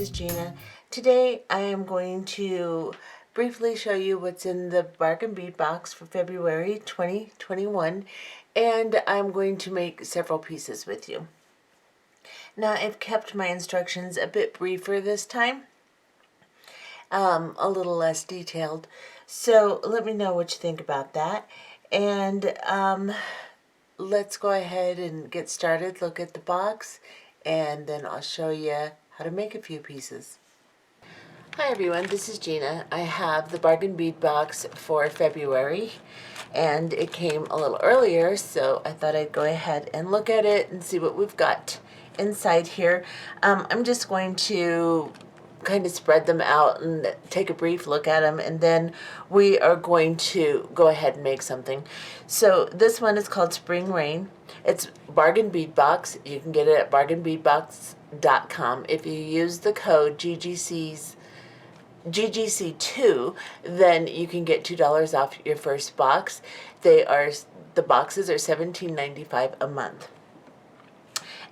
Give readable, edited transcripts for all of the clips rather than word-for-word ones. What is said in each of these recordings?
is Gina. Today I am going to briefly show you what's in the Bargain Bead Box for February 2021, and I'm going to make several pieces with you. Now I've kept my instructions a bit briefer this time, a little less detailed, so let me know what you think about that. And let's go ahead and get started. Look at the box, and then I'll show you how to make a few pieces. Hi everyone, this is Gina. I have the Bargain Bead Box for February, and it came a little earlier, so I thought I'd go ahead and look at it and see what we've got inside here. I'm just going to kind of spread them out and take a brief look at them, and then we are going to go ahead and make something. So this one is called Spring Rain. It's Bargain Bead Box. You can get it at bargainbeadbox.com. If you use the code GGC2, then you can get $2 off your first box. The boxes are $17.95 a month.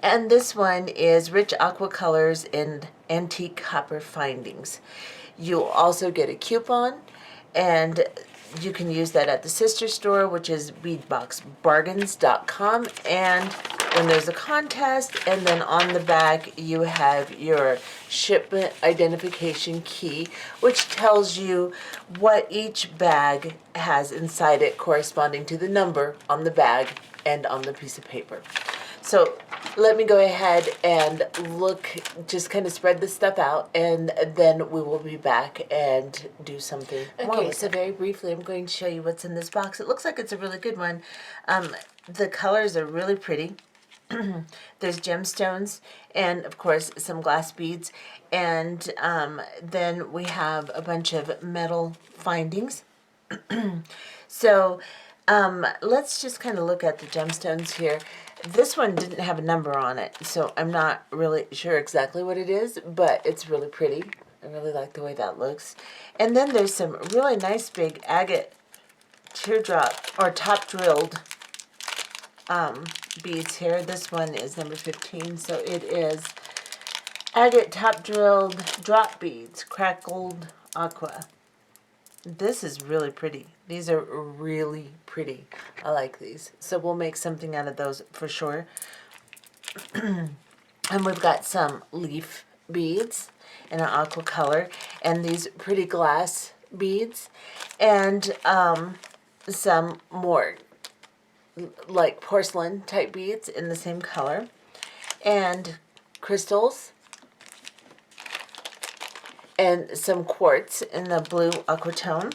And this one is rich aqua colors and antique copper findings. You'll also get a coupon, and you can use that at the sister store, which is beadboxbargains.com. And when there's a contest, and then on the back you have your shipment identification key, which tells you what each bag has inside it, corresponding to the number on the bag and on the piece of paper. So let me go ahead and look, just kind of spread this stuff out, and then we will be back and do something more. Okay, so very briefly, I'm going to show you what's in this box. It looks like it's a really good one. The colors are really pretty. There's gemstones and, of course, some glass beads. And then we have a bunch of metal findings. So let's just kind of look at the gemstones here. This one didn't have a number on it, so I'm not really sure exactly what it is, but it's really pretty. I really like the way that looks. And then there's some really nice big agate teardrop or top drilled beads here. This one is number 15, so it is agate top drilled drop beads, crackled aqua. This is really pretty. These are really pretty. I like these. So we'll make something out of those for sure. And we've got some leaf beads in an aqua color, and these pretty glass beads, and some more like porcelain type beads in the same color, and crystals, and some quartz in the blue aqua tone.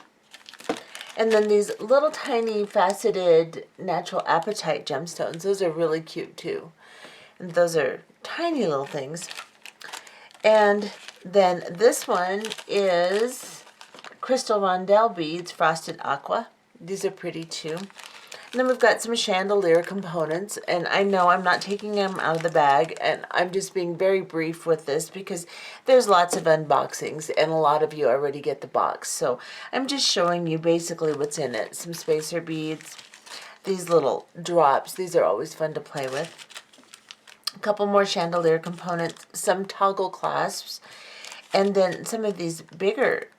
And then these little tiny faceted natural apatite gemstones. Those are really cute too. And those are tiny little things. And then this one is crystal rondelle beads, frosted aqua. These are pretty too. And then we've got some chandelier components, and I know I'm not taking them out of the bag, and I'm just being very brief with this because there's lots of unboxings, and a lot of you already get the box. So I'm just showing you basically what's in it. Some spacer beads, these little drops. These are always fun to play with. A couple more chandelier components, some toggle clasps, and then some of these bigger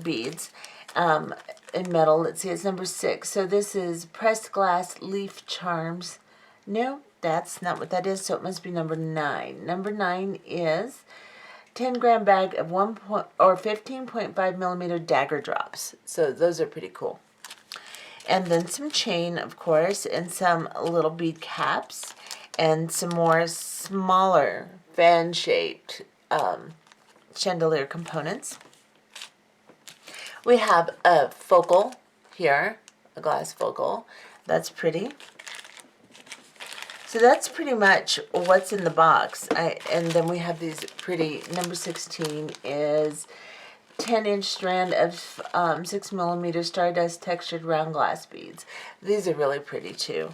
beads. In metal. Let's see, it's number 6. So this is pressed glass leaf charms. No, that's not what that is, so it must be number 9. Number 9 is 10-gram bag of 15.5 millimeter dagger drops. So those are pretty cool. And then some chain, of course, and some little bead caps, and some more smaller fan-shaped chandelier components. We have a focal here, a glass focal. That's pretty. So that's pretty much what's in the box. And then we have these pretty, number 16 is 10-inch strand of 6 millimeter Stardust textured round glass beads. These are really pretty too.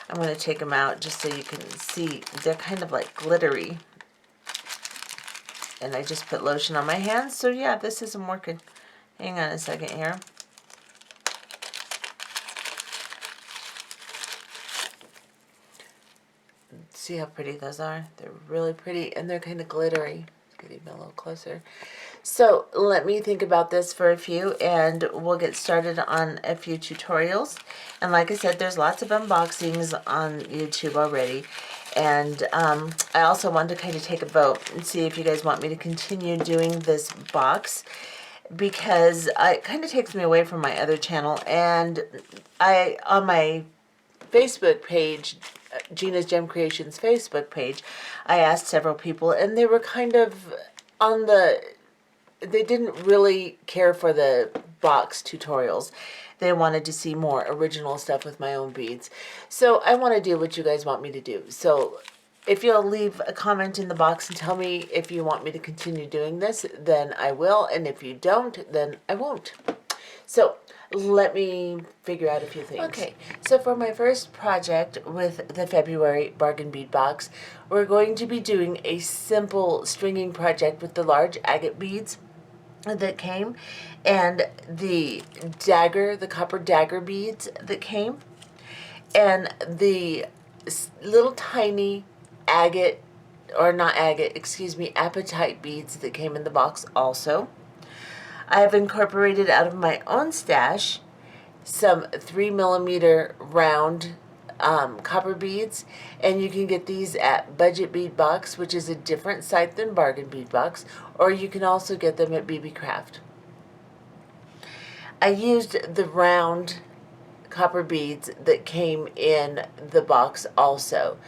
I'm going to take them out just so you can see. They're kind of like glittery. And I just put lotion on my hands, so yeah, this isn't working. Hang on a second here. See how pretty those are? They're really pretty, and they're kind of glittery. Get even a little closer. So let me think about this for a few and we'll get started on a few tutorials. And like I said, there's lots of unboxings on YouTube already. And I also wanted to kind of take a vote and see if you guys want me to continue doing this box, because it kind of takes me away from my other channel. And on my Facebook page, Gina's Gem Creations Facebook page, I asked several people and they were kind of on they didn't really care for the box tutorials. They wanted to see more original stuff with my own beads. So I want to do what you guys want me to do. So if you'll leave a comment in the box and tell me if you want me to continue doing this, then I will. And if you don't, then I won't. So let me figure out a few things. Okay, so for my first project with the February Bargain Bead Box, we're going to be doing a simple stringing project with the large agate beads that came, and the dagger, the copper dagger beads that came, and the little tiny agate, or not agate, excuse me, apatite beads that came in the box also. I have incorporated out of my own stash some 3mm round copper beads, and you can get these at Budget Bead Box, which is a different site than Bargain Bead Box, or you can also get them at BB Craft. I used the round copper beads that came in the box also.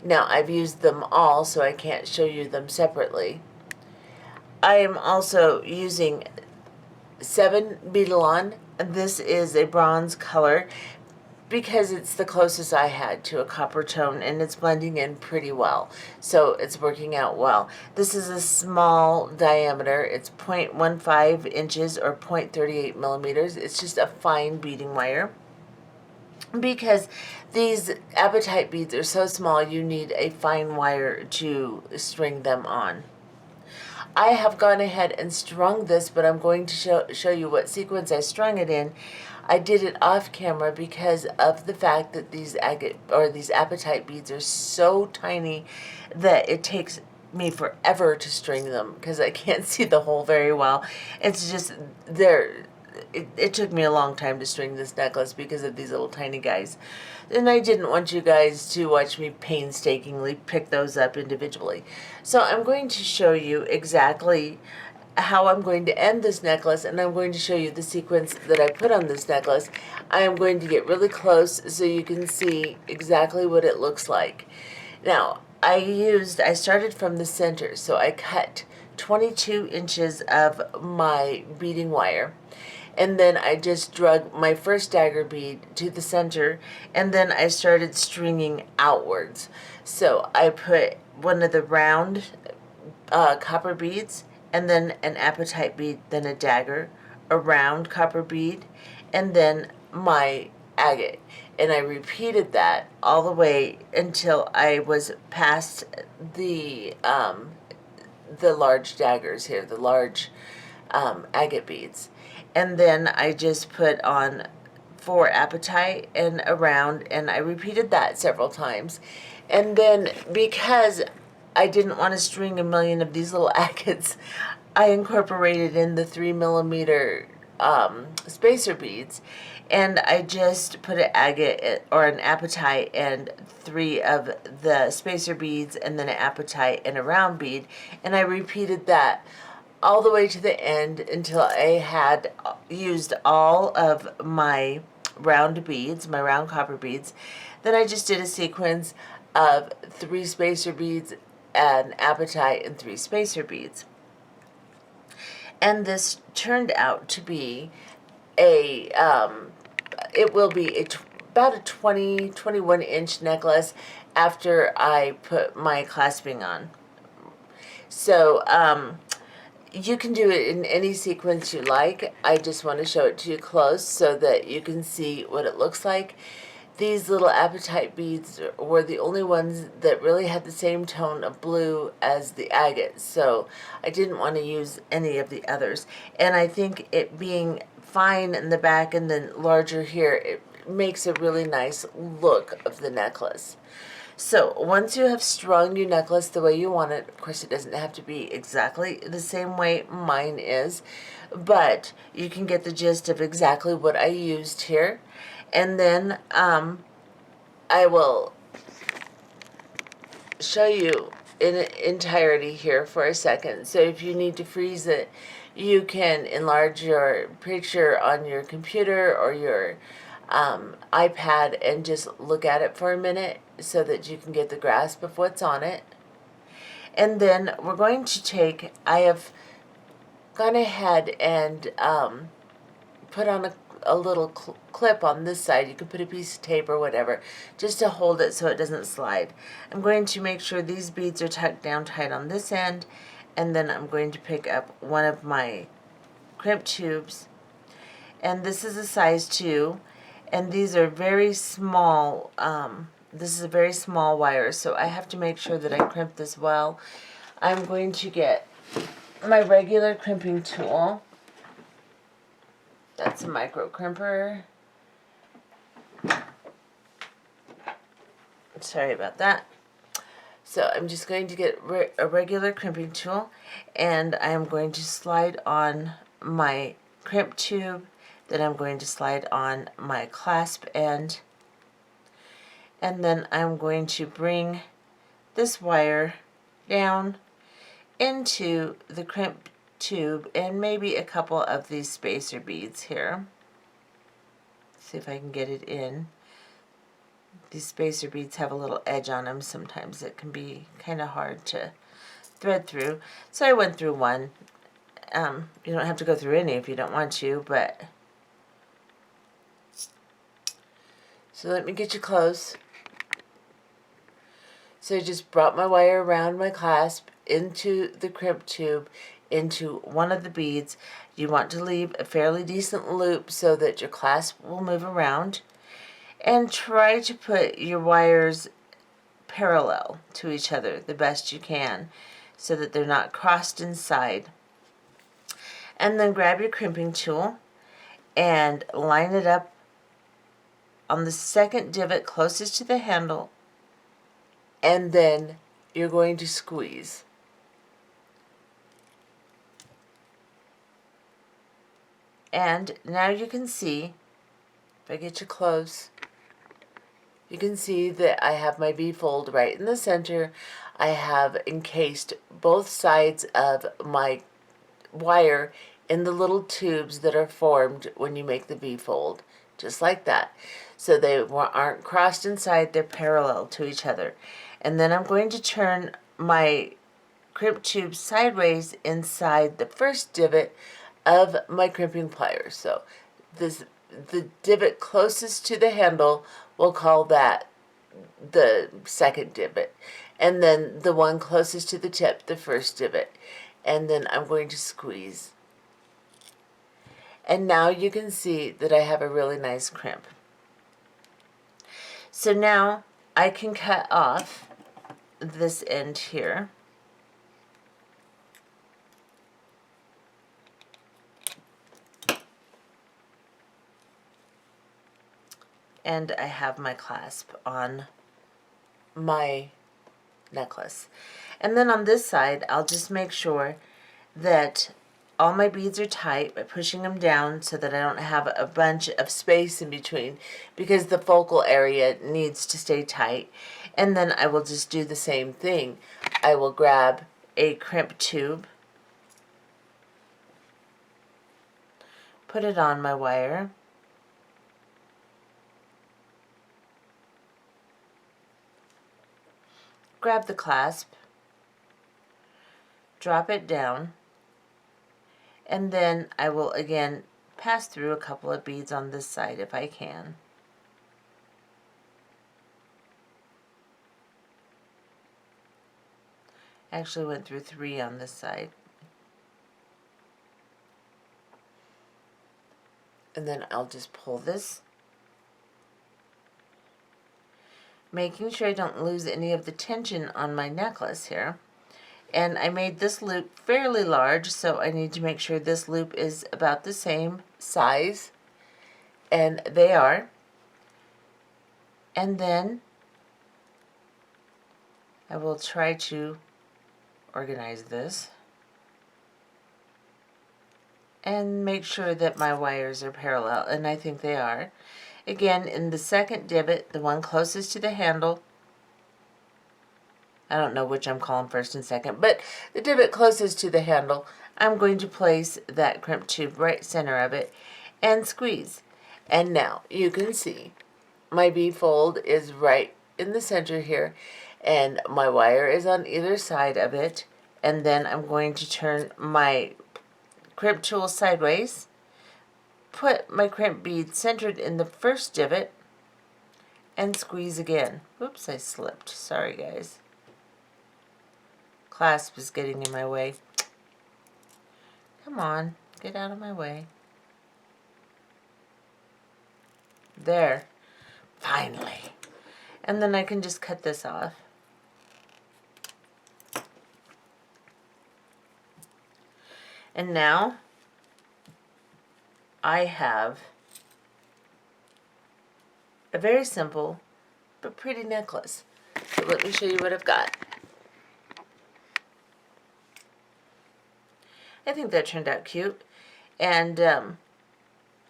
Now I've used them all, so I can't show you them separately. I am also using 7 Beadalon. This is a bronze color because it's the closest I had to a copper tone, and it's blending in pretty well, so it's working out well. This is a small diameter. It's 0.15 inches or 0.38 millimeters. It's just a fine beading wire. Because these apatite beads are so small, you need a fine wire to string them on. I have gone ahead and strung this, but I'm going to show you what sequence I strung it in. I did it off camera because of the fact that these these apatite beads are so tiny that it takes me forever to string them because I can't see the hole very well. It's just it took me a long time to string this necklace because of these little tiny guys. And I didn't want you guys to watch me painstakingly pick those up individually. So I'm going to show you exactly how I'm going to end this necklace, and I'm going to show you the sequence that I put on this necklace. I am going to get really close so you can see exactly what it looks like. Now, I started from the center, so I cut 22 inches of my beading wire. And then I just drug my first dagger bead to the center, and then I started stringing outwards. So I put one of the round copper beads, and then an apatite bead, then a dagger, a round copper bead, and then my agate. And I repeated that all the way until I was past the large daggers here, the large agate beads. And then I just put on 4 apatite and a round, and I repeated that several times. And then because I didn't want to string a million of these little agates, I incorporated in the 3mm spacer beads, and I just put an agate or an apatite and 3 of the spacer beads, and then an apatite and a round bead, and I repeated that all the way to the end until I had used all of my round beads, my round copper beads. Then I just did a sequence of 3 spacer beads, an apatite, and 3 spacer beads. And this turned out to be it will be about a 21 inch necklace after I put my clasping on. So, you can do it in any sequence you like. I just want to show it to you close so that you can see what it looks like. These little apatite beads were the only ones that really had the same tone of blue as the agate, so I didn't want to use any of the others. And I think it being fine in the back and then larger here, it makes a really nice look of the necklace. So once you have strung your necklace the way you want it, of course it doesn't have to be exactly the same way mine is, but you can get the gist of exactly what I used here. And then I will show you in entirety here for a second. So if you need to freeze it, you can enlarge your picture on your computer or your iPad and just look at it for a minute so that you can get the grasp of what's on it. And then we're going to take, I have gone ahead and put on a little clip on this side. You can put a piece of tape or whatever just to hold it so it doesn't slide. I'm going to make sure these beads are tucked down tight on this end, and then I'm going to pick up one of my crimp tubes, and this is a size 2, and these are very small. This is a very small wire, so I have to make sure that I crimp this well. I'm going to get my regular crimping tool. That's a micro crimper. Sorry about that. So I'm just going to get a regular crimping tool, and I am going to slide on my crimp tube. Then I'm going to slide on my clasp end, and then I'm going to bring this wire down into the crimp tube and maybe a couple of these spacer beads here. See if I can get it in. These spacer beads have a little edge on them. Sometimes it can be kind of hard to thread through. So I went through one. You don't have to go through any if you don't want to, but... So let me get you close. So I just brought my wire around my clasp into the crimp tube, into one of the beads. You want to leave a fairly decent loop so that your clasp will move around. And try to put your wires parallel to each other the best you can so that they're not crossed inside. And then grab your crimping tool and line it up on the second divot closest to the handle, and then you're going to squeeze. And now you can see, if I get you close, you can see that I have my V-fold right in the center. I have encased both sides of my wire in the little tubes that are formed when you make the V-fold, just like that. So they aren't crossed inside, they're parallel to each other. And then I'm going to turn my crimp tube sideways inside the first divot of my crimping pliers. So the divot closest to the handle, we'll call that the second divot, and then the one closest to the tip, the first divot. And then I'm going to squeeze. And now you can see that I have a really nice crimp. So now I can cut off this end here. And I have my clasp on my necklace. And then on this side, I'll just make sure that all my beads are tight by pushing them down so that I don't have a bunch of space in between, because the focal area needs to stay tight. And then I will just do the same thing. I will grab a crimp tube, put it on my wire, grab the clasp, drop it down, and then I will again pass through a couple of beads on this side if I can. Actually went through 3 on this side. And then I'll just pull this, making sure I don't lose any of the tension on my necklace here. And I made this loop fairly large, so I need to make sure this loop is about the same size, and they are. And then I will try to organize this and make sure that my wires are parallel, and I think they are. Again, in the second divot, the one closest to the handle, I don't know which I'm calling first and second, but the divot closest to the handle, I'm going to place that crimp tube right center of it and squeeze. And now you can see my bead fold is right in the center here, and my wire is on either side of it. And then I'm going to turn my crimp tool sideways, put my crimp bead centered in the first divot, and squeeze again. Whoops, I slipped. Sorry, guys. Clasp is getting in my way. Come on, get out of my way. There. Finally. And then I can just cut this off. And now I have a very simple but pretty necklace. So let me show you what I've got. I think that turned out cute. And a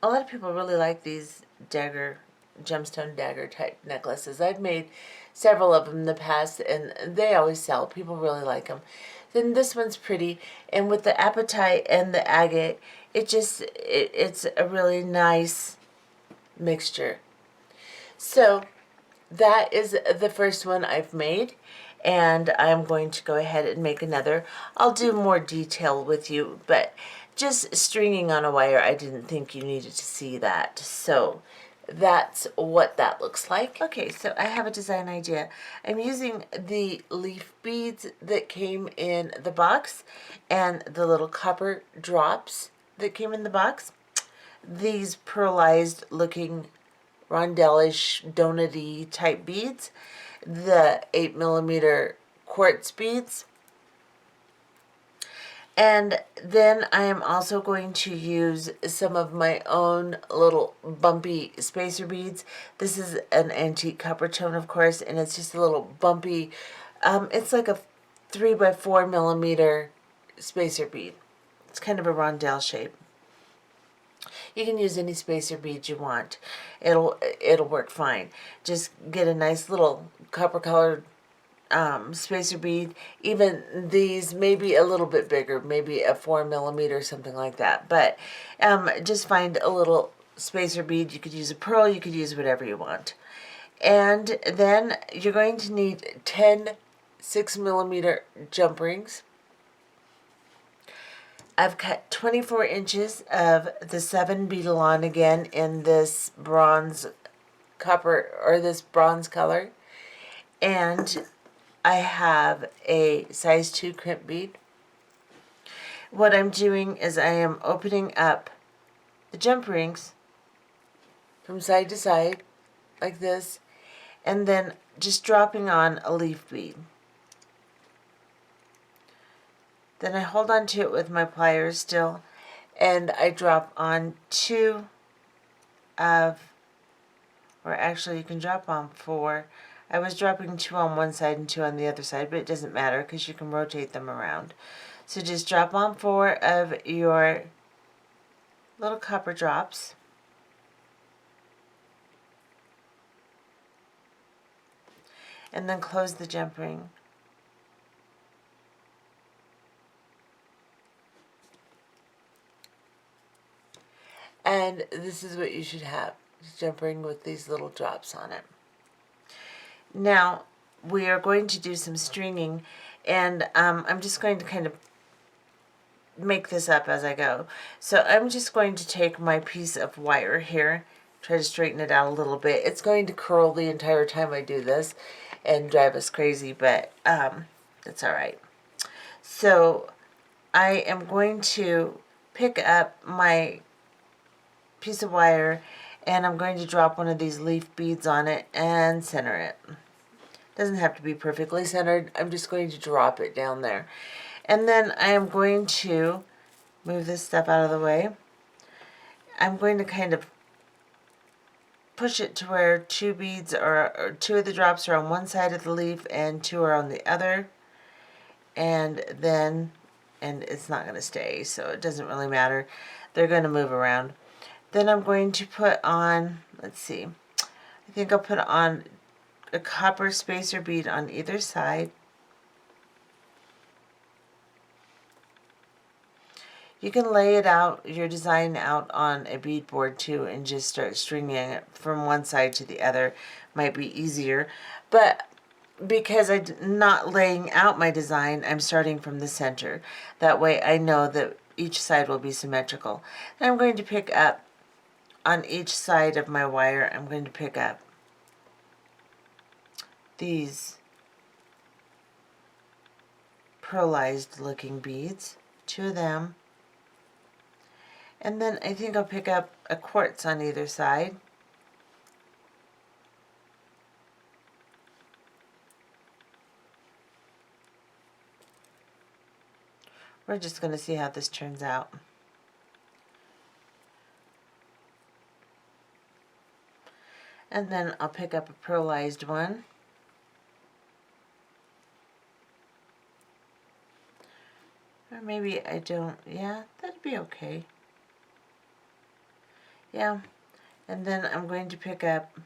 lot of people really like these dagger, gemstone dagger type necklaces. I've made several of them in the past, and they always sell. People really like them. Then this one's pretty, and with the apatite and the agate, it's a really nice mixture. So that is the first one I've made, and I'm going to go ahead and make another. I'll do more detail with you, but just stringing on a wire, I didn't think you needed to see that. So that's what that looks like. Okay, so I have a design idea. I'm using the leaf beads that came in the box and the little copper drops that came in the box. These pearlized looking rondelle-ish donut-y type beads, the 8mm quartz beads, and then I am also going to use some of my own little bumpy spacer beads. This is an antique copper tone, of course, and it's just a little bumpy, it's like a 3x4mm spacer bead. It's kind of a rondelle shape. You can use any spacer bead you want. It'll work fine. Just get a nice little copper colored spacer bead. Even these maybe a little bit bigger, maybe a 4mm or something like that. But just find a little spacer bead. You could use a pearl. You could use whatever you want. And then you're going to need 10 6mm jump rings. I've cut 24 inches of the 7 beadalon again in this bronze copper, or this bronze color. And I have a size 2 crimp bead. What I'm doing is I am opening up the jump rings from side to side like this, and then just dropping on a leaf bead. Then I hold on to it with my pliers still, and I drop on 2 of, or actually you can drop on 4. I was dropping 2 on one side and 2 on the other side, but it doesn't matter because you can rotate them around. So just drop on 4 of your little copper drops. And then close the jump ring. And this is what you should have, a jump ring with these little drops on it. Now, we are going to do some stringing, and I'm just going to kind of make this up as I go. So I'm just going to take my piece of wire here, try to straighten it out a little bit. It's going to curl the entire time I do this and drive us crazy, but that's all right. So I am going to pick up my piece of wire, and I'm going to drop one of these leaf beads on it and center it. Doesn't have to be perfectly centered. I'm just going to drop it down there. And then I am going to move this stuff out of the way. I'm going to kind of push it to where two beads or two of the drops are on one side of the leaf and two are on the other. And then, and it's not going to stay, so it doesn't really matter. They're going to move around. Then I'm going to put on, let's see, I think I'll put on a copper spacer bead on either side. You can lay it out, your design out on a beadboard too, and just start stringing it from one side to the other. Might be easier, but because I'm not laying out my design, I'm starting from the center. That way I know that each side will be symmetrical. And I'm going to pick up on each side of my wire, I'm going to pick up these pearlized looking beads, two of them. And then I think I'll pick up a quartz on either side. We're just going to see how this turns out. And then I'll pick up a pearlized one. Or maybe I don't, yeah, that'd be okay. Yeah, and then I'm going to pick up,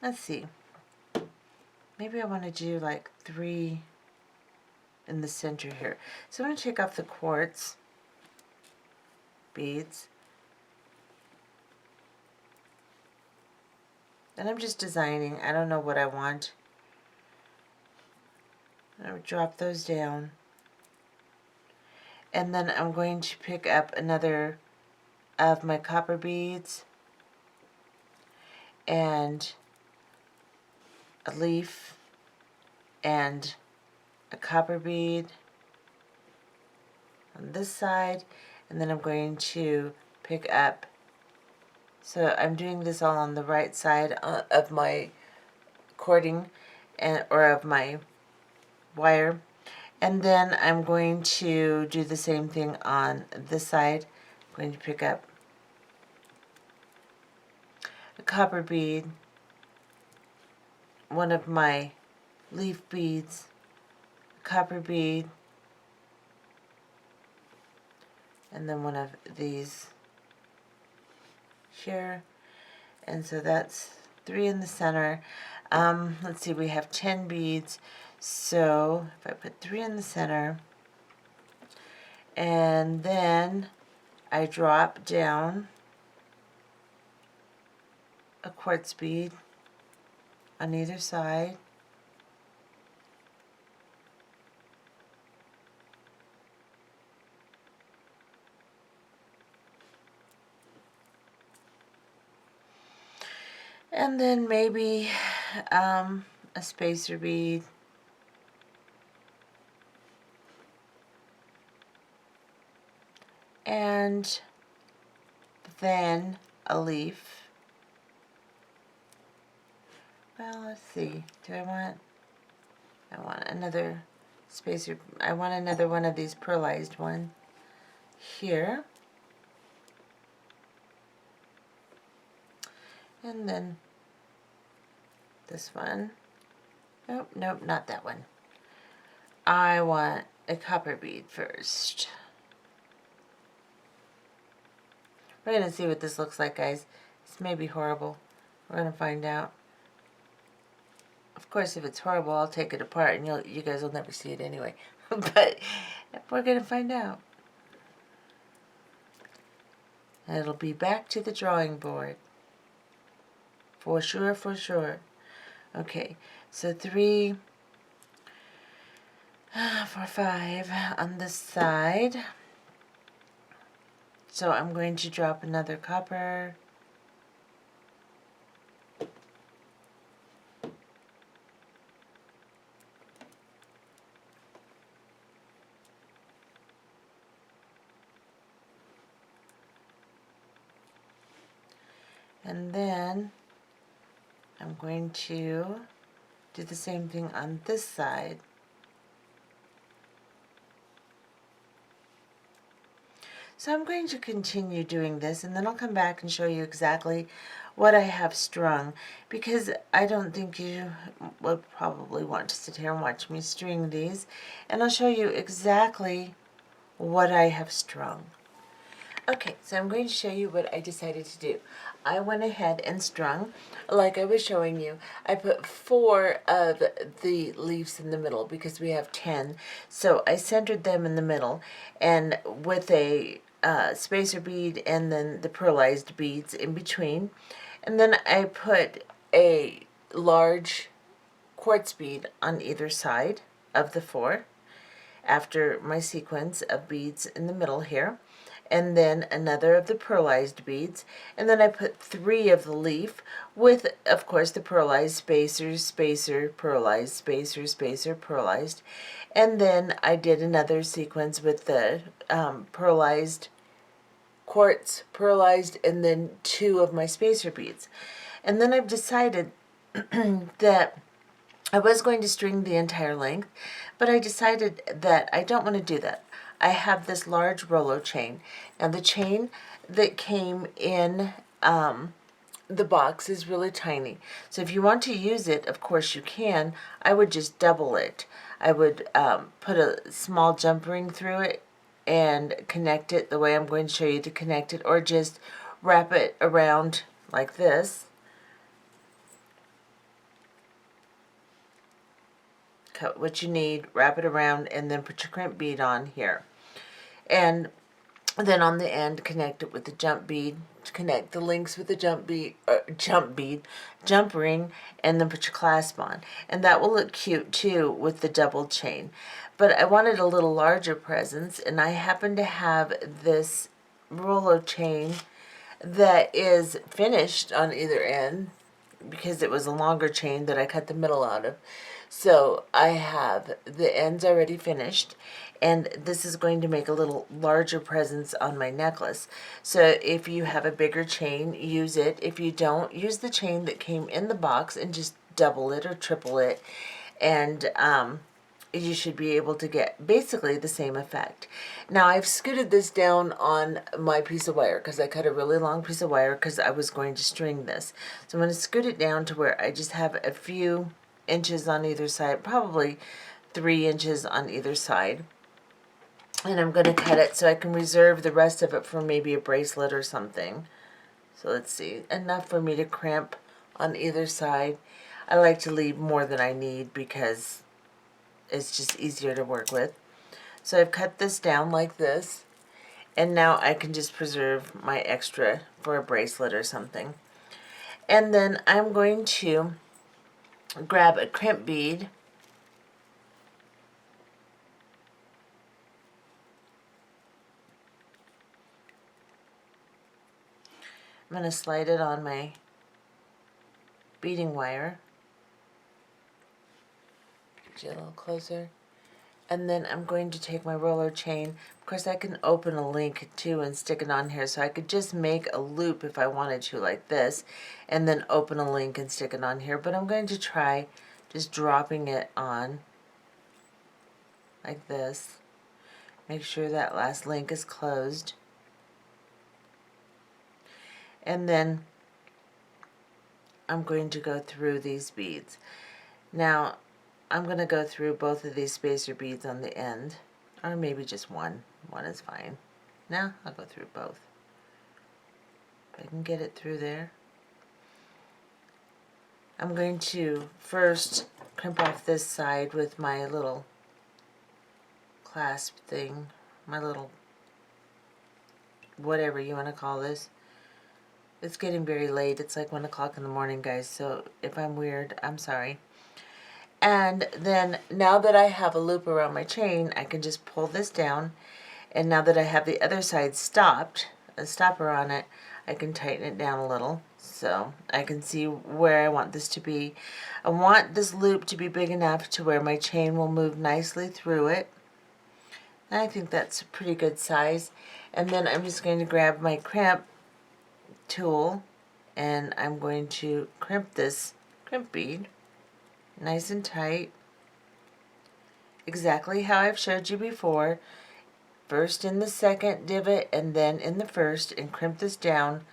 let's see, maybe I want to do like 3 in the center here. So I'm going to take off the quartz beads, and I'm just designing. I don't know what I want. I'll drop those down, and then I'm going to pick up another of my copper beads and a leaf and a copper bead on this side, and then I'm going to pick up, so I'm doing this all on the right side of my cording or of my wire, and then I'm going to do the same thing on this side. I'm going to pick up a copper bead, one of my leaf beads, a copper bead, and then one of these here. And so that's 3 in the center. Let's see, we have 10 beads, so if I put 3 in the center, and then I drop down a quartz bead on either side, and then maybe a spacer bead, and then a leaf. Well, let's see, I want another spacer, I want another one of these pearlized one here, and then this one. Nope, nope, not that one. I want a copper bead first. We're going to see what this looks like, guys. This may be horrible. We're going to find out. Of course, if it's horrible, I'll take it apart and you guys will never see it anyway. But we're going to find out. And it'll be back to the drawing board. For sure, for sure. Okay, so 3, 4, 5 on this side. So I'm going to drop another copper. And then I'm going to do the same thing on this side. So I'm going to continue doing this, and then I'll come back and show you exactly what I have strung, because I don't think you would probably want to sit here and watch me string these, and I'll show you exactly what I have strung. Okay, so I'm going to show you what I decided to do. I went ahead and strung, like I was showing you. I put 4 of the leaves in the middle because we have 10. So I centered them in the middle, and with a spacer bead and then the pearlized beads in between. And then I put a large quartz bead on either side of the 4 after my sequence of beads in the middle here, and then another of the pearlized beads, and then I put 3 of the leaf with, of course, the pearlized spacers, spacer, pearlized, spacer, spacer, pearlized, and then I did another sequence with the pearlized quartz, pearlized, and then 2 of my spacer beads. And then I've decided that I was going to string the entire length, but I decided that I don't want to do that. I have this large Rolo chain. Now the chain that came in the box is really tiny. So if you want to use it, of course you can. I would just double it. I would put a small jump ring through it and connect it the way I'm going to show you to connect it, or just wrap it around like this. Cut what you need, wrap it around, and then put your crimp bead on here. And then on the end, connect it with the jump bead, connect the links with the jump ring, and then put your clasp on. And that will look cute too with the double chain. But I wanted a little larger presence, and I happen to have this Rolo chain that is finished on either end, because it was a longer chain that I cut the middle out of. So I have the ends already finished, and this is going to make a little larger presence on my necklace. So if you have a bigger chain, use it. If you don't, use the chain that came in the box and just double it or triple it, and you should be able to get basically the same effect. Now I've scooted this down on my piece of wire because I cut a really long piece of wire because I was going to string this. So I'm going to scoot it down to where I just have a few inches on either side, probably 3 inches on either side. And I'm going to cut it so I can reserve the rest of it for maybe a bracelet or something. So let's see, enough for me to crimp on either side. I like to leave more than I need because it's just easier to work with. So I've cut this down like this, and now I can just preserve my extra for a bracelet or something. And then I'm going to grab a crimp bead, I'm going to slide it on my beading wire. Get you a little closer. And then I'm going to take my roller chain. Of course, I can open a link too and stick it on here, so I could just make a loop if I wanted to, like this, and then open a link and stick it on here. But I'm going to try just dropping it on like this. Make sure that last link is closed. And then I'm going to go through these beads. Now, I'm going to go through both of these spacer beads on the end, or maybe just one. One is fine. Now, I'll go through both. If I can get it through there. I'm going to first crimp off this side with my little clasp thing, my little whatever you want to call this. It's getting very late. It's like 1 o'clock in the morning, guys, so if I'm weird, I'm sorry. And then now that I have a loop around my chain, I can just pull this down, and now that I have the other side stopped, a stopper on it, I can tighten it down a little so I can see where I want this to be. I want this loop to be big enough to where my chain will move nicely through it. And I think that's a pretty good size. And then I'm just going to grab my crimp tool, and I'm going to crimp this crimp bead nice and tight, exactly how I've showed you before. first in the second divot and then in the first, and crimp this down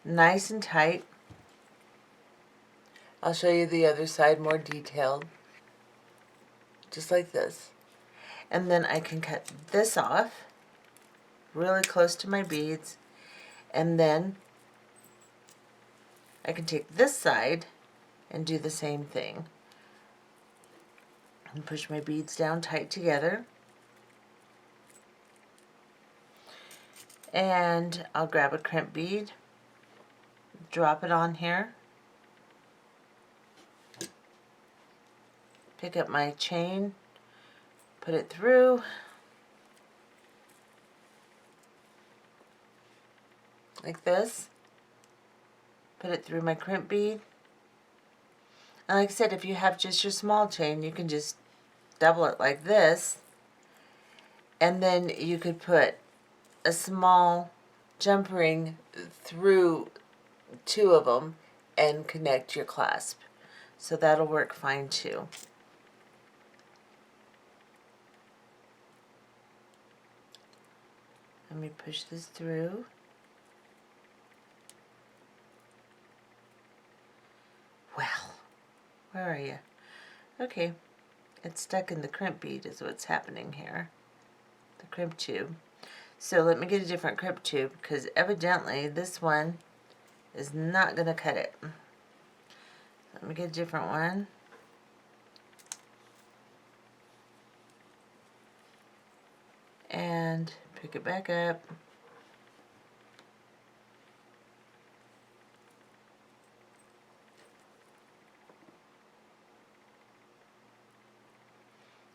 nice and tight. I'll show you the other side more detailed, just like this. And then I can cut this off really close to my beads, and then I can take this side and do the same thing. And push my beads down tight together. And I'll grab a crimp bead, drop it on here, pick up my chain, put it through, like this, put it through my crimp bead. And like I said, if you have just your small chain, you can just double it like this, and then you could put a small jump ring through two of them and connect your clasp. So that'll work fine too. Let me push this through. Well, where are you? Okay, it's stuck in the crimp bead is what's happening here. The crimp tube. So let me get a different crimp tube, because evidently this one is not going to cut it. Let me get a different one. And pick it back up.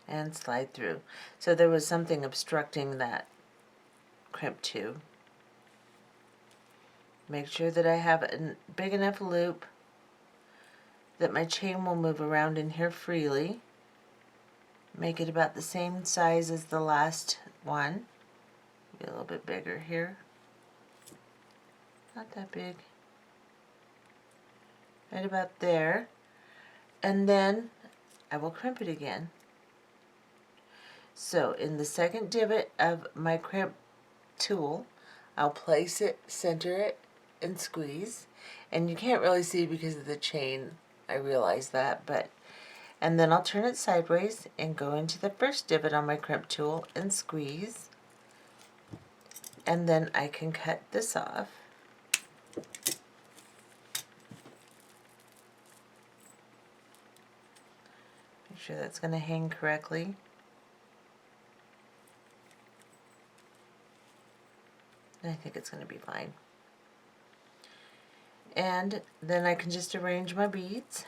And slide through. So there was something obstructing that crimp tube. Make sure that I have a big enough loop that my chain will move around in here freely. Make it about the same size as the last one. Be a little bit bigger here. Not that big. Right about there. And then I will crimp it again. So in the second divot of my crimp tool, I'll place it, center it, and squeeze. And you can't really see because of the chain, I realize that, and then I'll turn it sideways and go into the first divot on my crimp tool and squeeze. And then I can cut this off. Make sure that's going to hang correctly. I think it's going to be fine. And then I can just arrange my beads.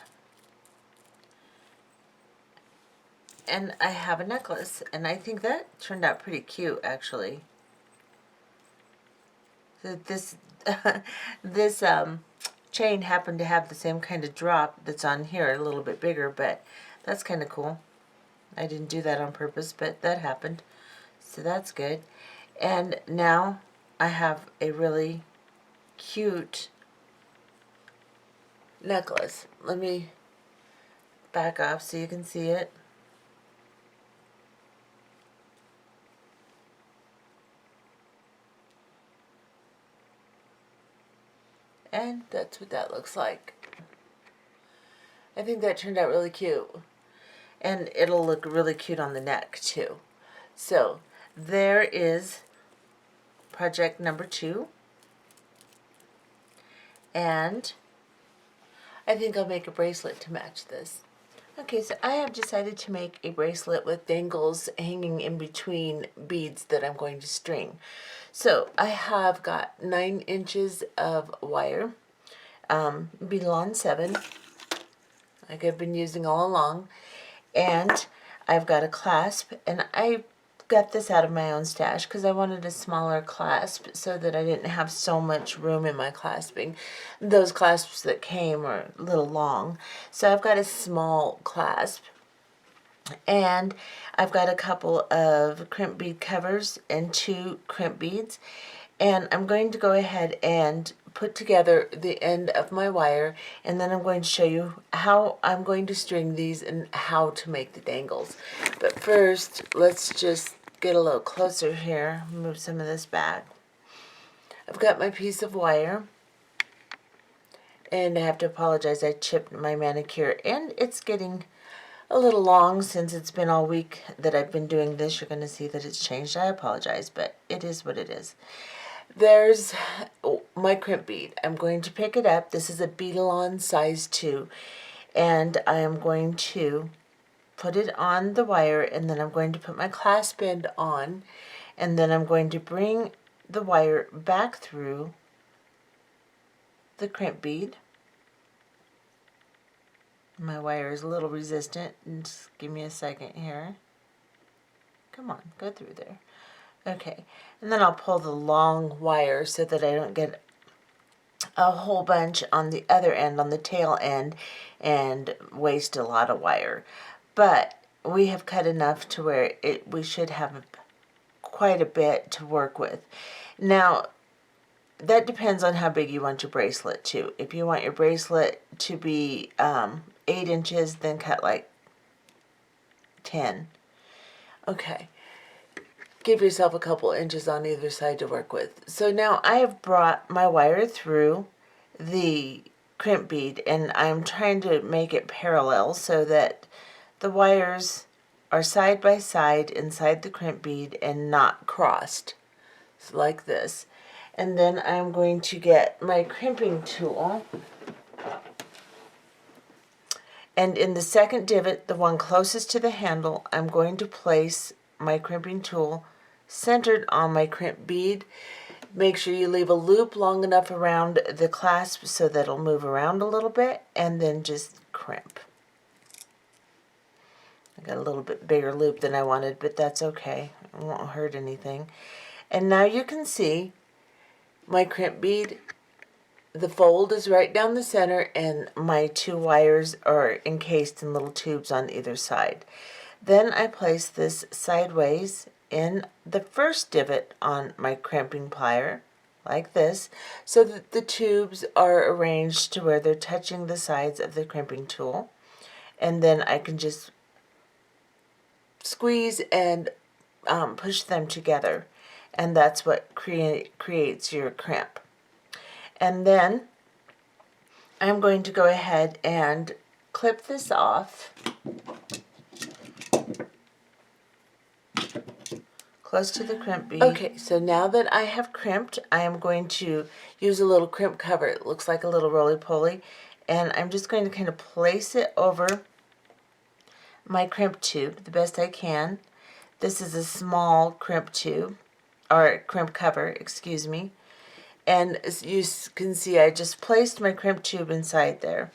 And I have a necklace, and I think that turned out pretty cute, actually. So this this chain happened to have the same kind of drop that's on here, a little bit bigger, but that's kind of cool. I didn't do that on purpose, but that happened. So that's good. And now I have a really cute necklace. Let me back off so you can see it. And that's what that looks like. I think that turned out really cute. And it'll look really cute on the neck too. So there is project number 2. And I think I'll make a bracelet to match this. Okay, so I have decided to make a bracelet with dangles hanging in between beads that I'm going to string. So I have got 9 inches of wire, Belon 7, like I've been using all along, and I've got a clasp, and I got this out of my own stash because I wanted a smaller clasp so that I didn't have so much room in my clasping. Those clasps that came are a little long, so I've got a small clasp. And I've got a couple of crimp bead covers and 2 crimp beads, and I'm going to go ahead and put together the end of my wire, and then I'm going to show you how I'm going to string these and how to make the dangles. But first, let's just get a little closer here, move some of this back. I've got my piece of wire, and I have to apologize, I chipped my manicure, and it's getting a little long since it's been all week that I've been doing this. You're going to see that it's changed. I apologize, but it is what it is. There's my crimp bead. I'm going to pick it up. This is a Beadalon size 2, and I am going to put it on the wire, and then I'm going to put my clasp band on, and then I'm going to bring the wire back through the crimp bead. My wire is a little resistant, and just give me a second here. Come on, go through there. Okay, and then I'll pull the long wire so that I don't get a whole bunch on the other end, on the tail end, and waste a lot of wire. But we have cut enough to where we should have quite a bit to work with. Now, that depends on how big you want your bracelet too. If you want your bracelet to be 8 inches, then cut like 10. Okay. Give yourself a couple inches on either side to work with. So now I have brought my wire through the crimp bead, and I'm trying to make it parallel so that the wires are side by side inside the crimp bead and not crossed. So like this. And then I'm going to get my crimping tool, and in the second divot, the one closest to the handle, I'm going to place my crimping tool centered on my crimp bead. Make sure you leave a loop long enough around the clasp so that it'll move around a little bit, and then just crimp. I got a little bit bigger loop than I wanted, but that's okay. It won't hurt anything. And now you can see my crimp bead, the fold is right down the center, and my 2 wires are encased in little tubes on either side. Then I place this sideways in the first divot on my crimping plier, like this, so that the tubes are arranged to where they're touching the sides of the crimping tool. And then I can just squeeze and push them together, and that's what creates your crimp. And then I'm going to go ahead and clip this off close to the crimp bead. Okay, so now that I have crimped, I am going to use a little crimp cover. It looks like a little roly-poly, and I'm just going to kind of place it over my crimp tube the best I can. This is a small crimp tube, or crimp cover, excuse me. And as you can see, I just placed my crimp tube inside there.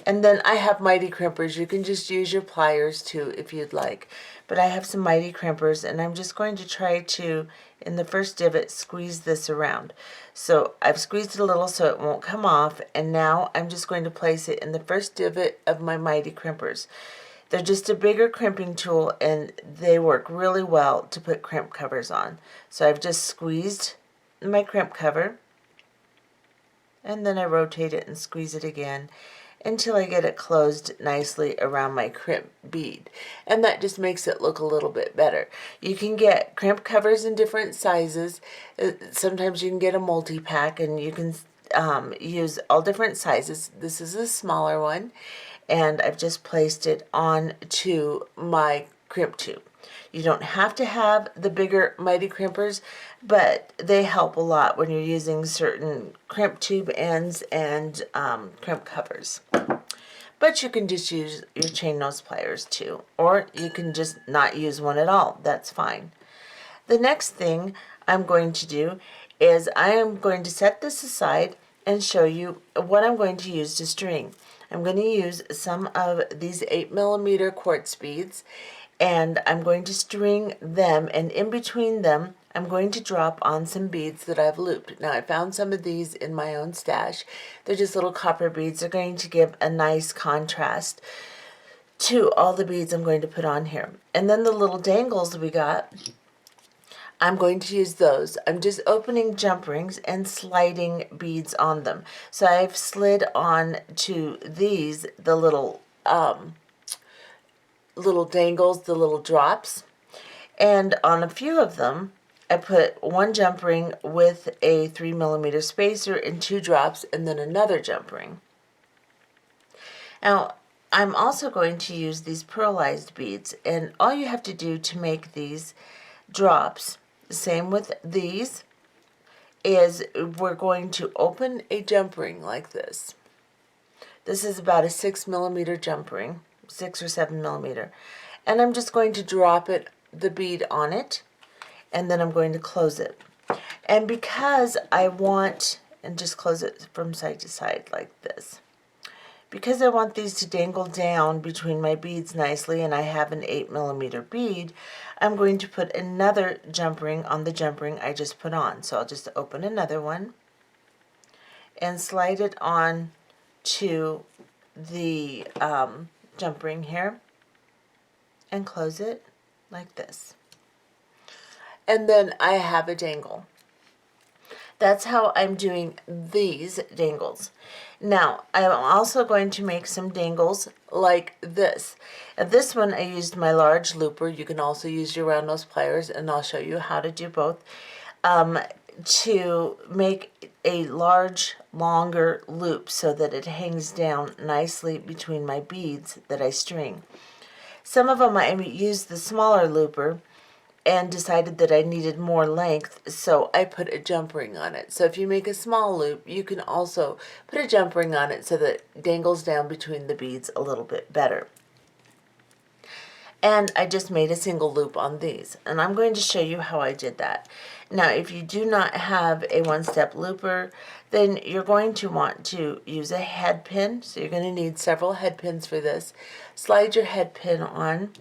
And then I have mighty crimpers. You can just use your pliers too if you'd like. But I have some mighty crimpers, and I'm just going to try to, in the first divot, squeeze this around. So I've squeezed it a little so it won't come off, and now I'm just going to place it in the first divot of my mighty crimpers. They're just a bigger crimping tool, and they work really well to put crimp covers on. So I've just squeezed my crimp cover, and then I rotate it and squeeze it again until I get it closed nicely around my crimp bead, and that just makes it look a little bit better. You can get crimp covers in different sizes. Sometimes you can get a multi-pack, and you can use all different sizes. This is a smaller one, and I've just placed it on to my crimp tube. You don't have to have the bigger mighty crimpers, but they help a lot when you're using certain crimp tube ends and crimp covers. But you can just use your chain nose pliers too, or you can just not use one at all. That's fine. The next thing I'm going to do is I am going to set this aside and show you what I'm going to use to string. I'm going to use some of these 8mm quartz beads, and I'm going to string them, and in between them I'm going to drop on some beads that I've looped. Now I found some of these in my own stash. They're just little copper beads. They're going to give a nice contrast to all the beads I'm going to put on here. And then the little dangles we got, I'm going to use those. I'm just opening jump rings and sliding beads on them. So I've slid on to these, the little dangles, the little drops, And on a few of them, I put one jump ring with a 3mm spacer and 2 drops, and then another jump ring. Now, I'm also going to use these pearlized beads, and all you have to do to make these drops, same with these, is we're going to open a jump ring like this. This is about a 6mm jump ring, 6 or 7mm. And I'm just going to drop the bead on it, and then I'm going to close it. And because I want, and just close it from side to side like this. Because I want these to dangle down between my beads nicely, and I have an 8mm bead, I'm going to put another jump ring on the jump ring I just put on. So I'll just open another one and slide it on to the jump ring here and close it like this. And then I have a dangle. That's how I'm doing these dangles. Now, I'm also going to make some dangles like this. And this one I used my large looper. You can also use your round nose pliers, and I'll show you how to do both. To make a large, longer loop so that it hangs down nicely between my beads that I string. Some of them I used the smaller looper and decided that I needed more length, so I put a jump ring on it. So if you make a small loop, you can also put a jump ring on it so that it dangles down between the beads a little bit better. And I just made a single loop on these, and I'm going to show you how I did that. Now, if you do not have a one-step looper, then you're going to want to use a head pin. So you're going to need several head pins for this. Slide your head pin on,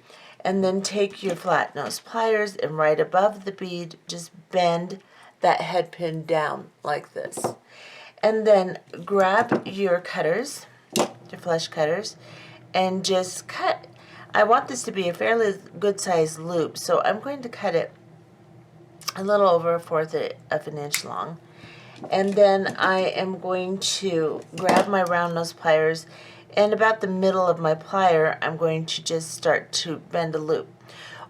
and then take your flat nose pliers, and right above the bead, just bend that head pin down like this. And then grab your cutters, your flush cutters, and just cut. I want this to be a fairly good sized loop, so I'm going to cut it a little over 1/4 of an inch long. And then I am going to grab my round nose pliers, and about the middle of my plier, I'm going to just start to bend a loop.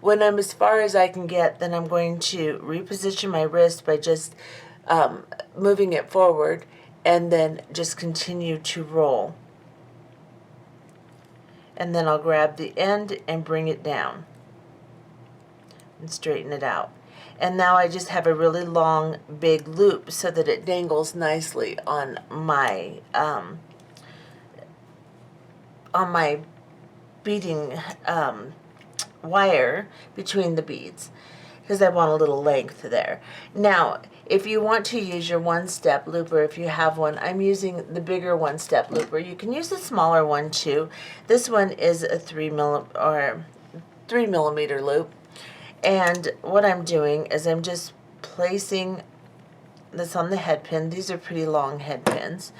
When I'm as far as I can get, then I'm going to reposition my wrist by just moving it forward, and then just continue to roll. And then I'll grab the end and bring it down and straighten it out. And now I just have a really long, big loop so that it dangles nicely on my beading wire between the beads, because I want a little length there. Now, if you want to use your one-step looper, if you have one, I'm using the bigger one-step looper. You can use the smaller one too. This one is a 3mm loop. And what I'm doing is I'm just placing this on the head pin. These are pretty long head pins.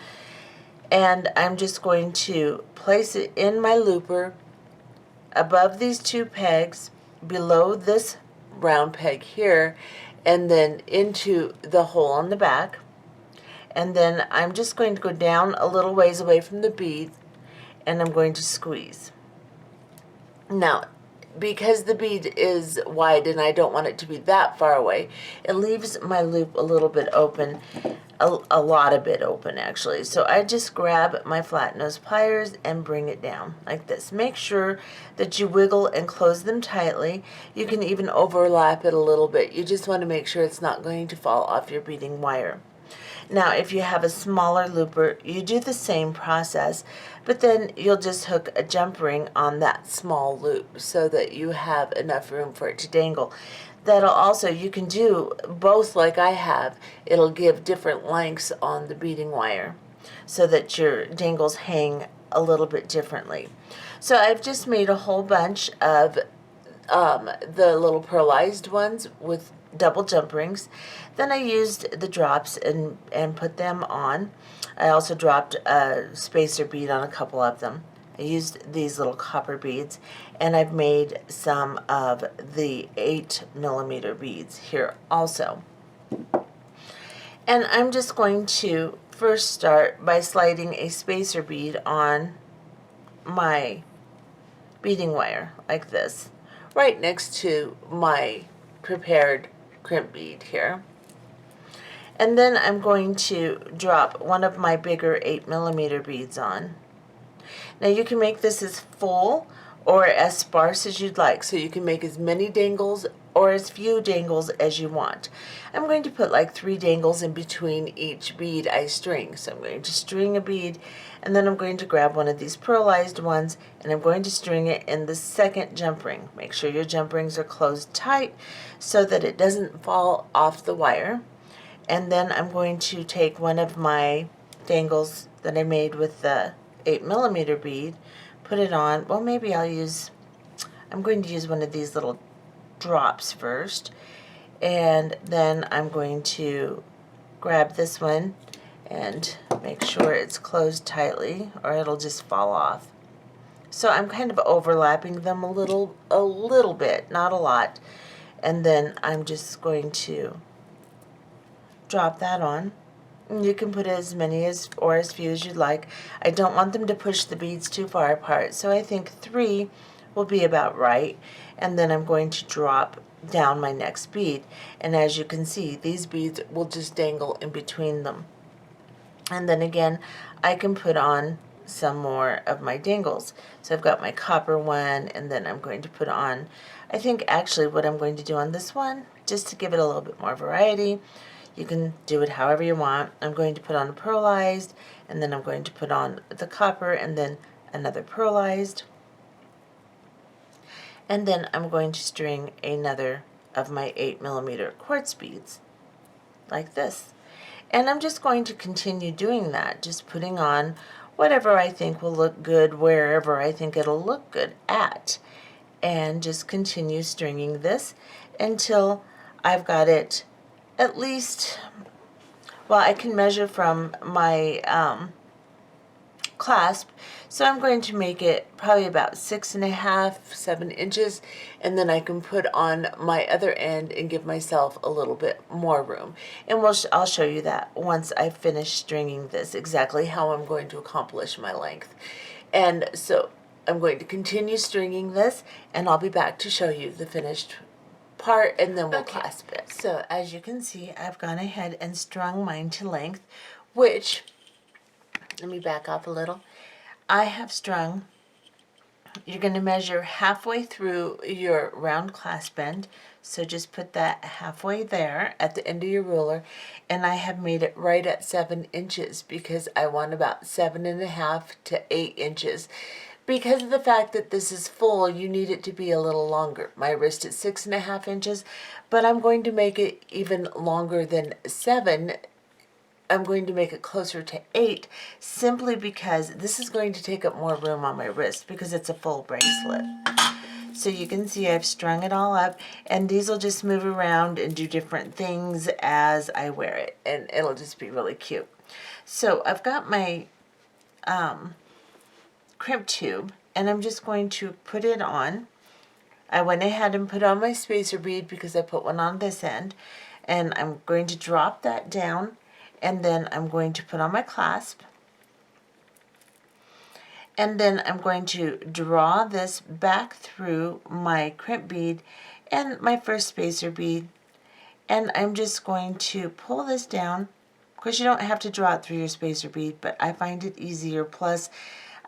And I'm just going to place it in my looper above these 2 pegs, below this round peg here, and then into the hole on the back. And then I'm just going to go down a little ways away from the bead, and I'm going to squeeze. Now, because the bead is wide and I don't want it to be that far away, it leaves my loop a little bit open, a lot of it open actually. So I just grab my flat nose pliers and bring it down like this. Make sure that you wiggle and close them tightly. You can even overlap it a little bit. You just want to make sure it's not going to fall off your beading wire. Now, if you have a smaller looper, you do the same process, but then you'll just hook a jump ring on that small loop so that you have enough room for it to dangle. That'll also, you can do both like I have. It'll give different lengths on the beading wire so that your dangles hang a little bit differently. So I've just made a whole bunch of the little pearlized ones with double jump rings. Then I used the drops and put them on. I also dropped a spacer bead on a couple of them. I used these little copper beads, and I've made some of the 8mm beads here also. And I'm just going to first start by sliding a spacer bead on my beading wire like this, right next to my prepared crimp bead here. And then I'm going to drop one of my bigger 8mm beads on. Now you can make this as full or as sparse as you'd like, so you can make as many dangles or as few dangles as you want. I'm going to put like 3 dangles in between each bead I string. So I'm going to string a bead, and then I'm going to grab one of these pearlized ones, and I'm going to string it in the second jump ring. Make sure your jump rings are closed tight so that it doesn't fall off the wire. And then I'm going to take one of my dangles that I made with the 8mm bead, put it on. Well, maybe I'm going to use one of these little drops first, and then I'm going to grab this one and make sure it's closed tightly or it'll just fall off. So I'm kind of overlapping them a little bit, not a lot, and then I'm just going to drop that on. You can put as many as or as few as you'd like. I don't want them to push the beads too far apart, so I think 3 will be about right. And then I'm going to drop down my next bead, and as you can see, these beads will just dangle in between them. And then again, I can put on some more of my dangles. So I've got my copper one, and then I'm going to put on, I think actually what I'm going to do on this one, just to give it a little bit more variety, you can do it however you want. I'm going to put on a pearlized, and then I'm going to put on the copper, and then another pearlized. And then I'm going to string another of my 8mm quartz beads, like this. And I'm just going to continue doing that, just putting on whatever I think will look good wherever I think it'll look good at. And just continue stringing this until I've got it at least, well, I can measure from my clasp, so I'm going to make it probably about 6.5, 7 inches, and then I can put on my other end and give myself a little bit more room. And I'll show you that once I finish stringing this, exactly how I'm going to accomplish my length. And so I'm going to continue stringing this, and I'll be back to show you the finished part, and then we'll clasp it. So as you can see, I've gone ahead and strung mine to length, which, let me back off a little. I have strung, you're going to measure halfway through your round clasp end, so just put that halfway there at the end of your ruler, and I have made it right at 7 inches because I want about 7.5 to 8 inches. Because of the fact that this is full, you need it to be a little longer. My wrist is 6.5 inches, but I'm going to make it even longer than 7. I'm going to make it closer to 8, simply because this is going to take up more room on my wrist because it's a full bracelet. So you can see I've strung it all up, and these will just move around and do different things as I wear it, and it'll just be really cute. So I've got my crimp tube, and I'm just going to put it on. I went ahead and put on my spacer bead because I put one on this end, and I'm going to drop that down, and then I'm going to put on my clasp, and then I'm going to draw this back through my crimp bead and my first spacer bead, and I'm just going to pull this down. Of course, you don't have to draw it through your spacer bead, but I find it easier. Plus,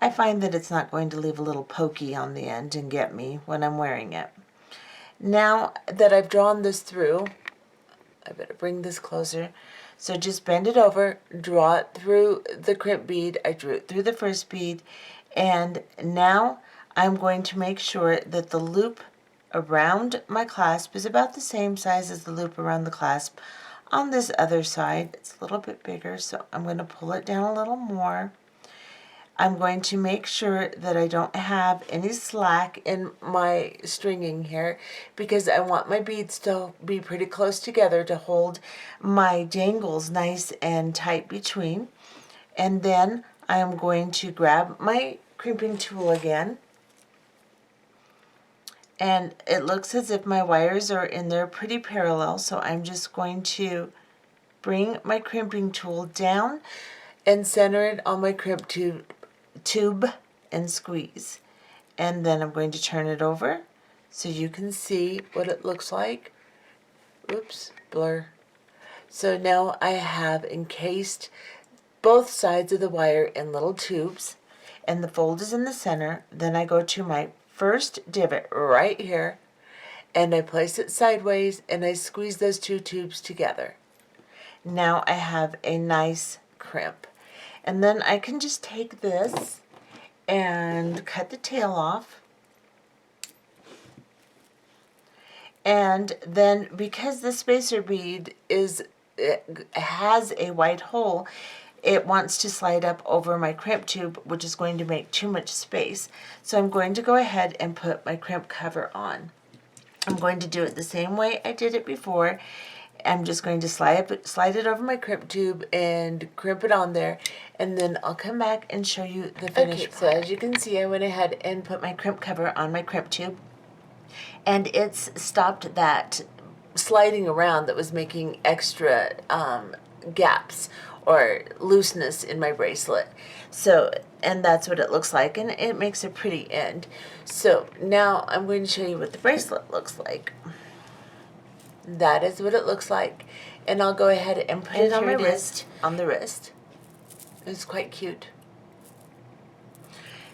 I find that it's not going to leave a little pokey on the end and get me when I'm wearing it. Now that I've drawn this through, I better bring this closer. So just bend it over, draw it through the crimp bead. I drew it through the first bead, and now I'm going to make sure that the loop around my clasp is about the same size as the loop around the clasp on this other side. It's a little bit bigger, so I'm going to pull it down a little more. I'm going to make sure that I don't have any slack in my stringing here because I want my beads to be pretty close together to hold my dangles nice and tight between. And then I am going to grab my crimping tool again, and it looks as if my wires are in there pretty parallel, so I'm just going to bring my crimping tool down and center it on my crimp tube and squeeze. And then I'm going to turn it over so you can see what it looks like. Oops, blur. So now I have encased both sides of the wire in little tubes, and the fold is in the center. Then I go to my first divot right here, and I place it sideways, and I squeeze those two tubes together. Now I have a nice crimp. And then I can just take this and cut the tail off. And then because the spacer bead it has a white hole, it wants to slide up over my crimp tube, which is going to make too much space. So I'm going to go ahead and put my crimp cover on. I'm going to do it the same way I did it before. I'm just going to slide it over my crimp tube and crimp it on there, and then I'll come back and show you the finished product. So as you can see, I went ahead and put my crimp cover on my crimp tube, and it's stopped that sliding around that was making extra gaps or looseness in my bracelet. So, and that's what it looks like, and it makes a pretty end. So now I'm going to show you what the bracelet looks like. That is what it looks like, and I'll go ahead and put it on my wrist. On the wrist. It's quite cute.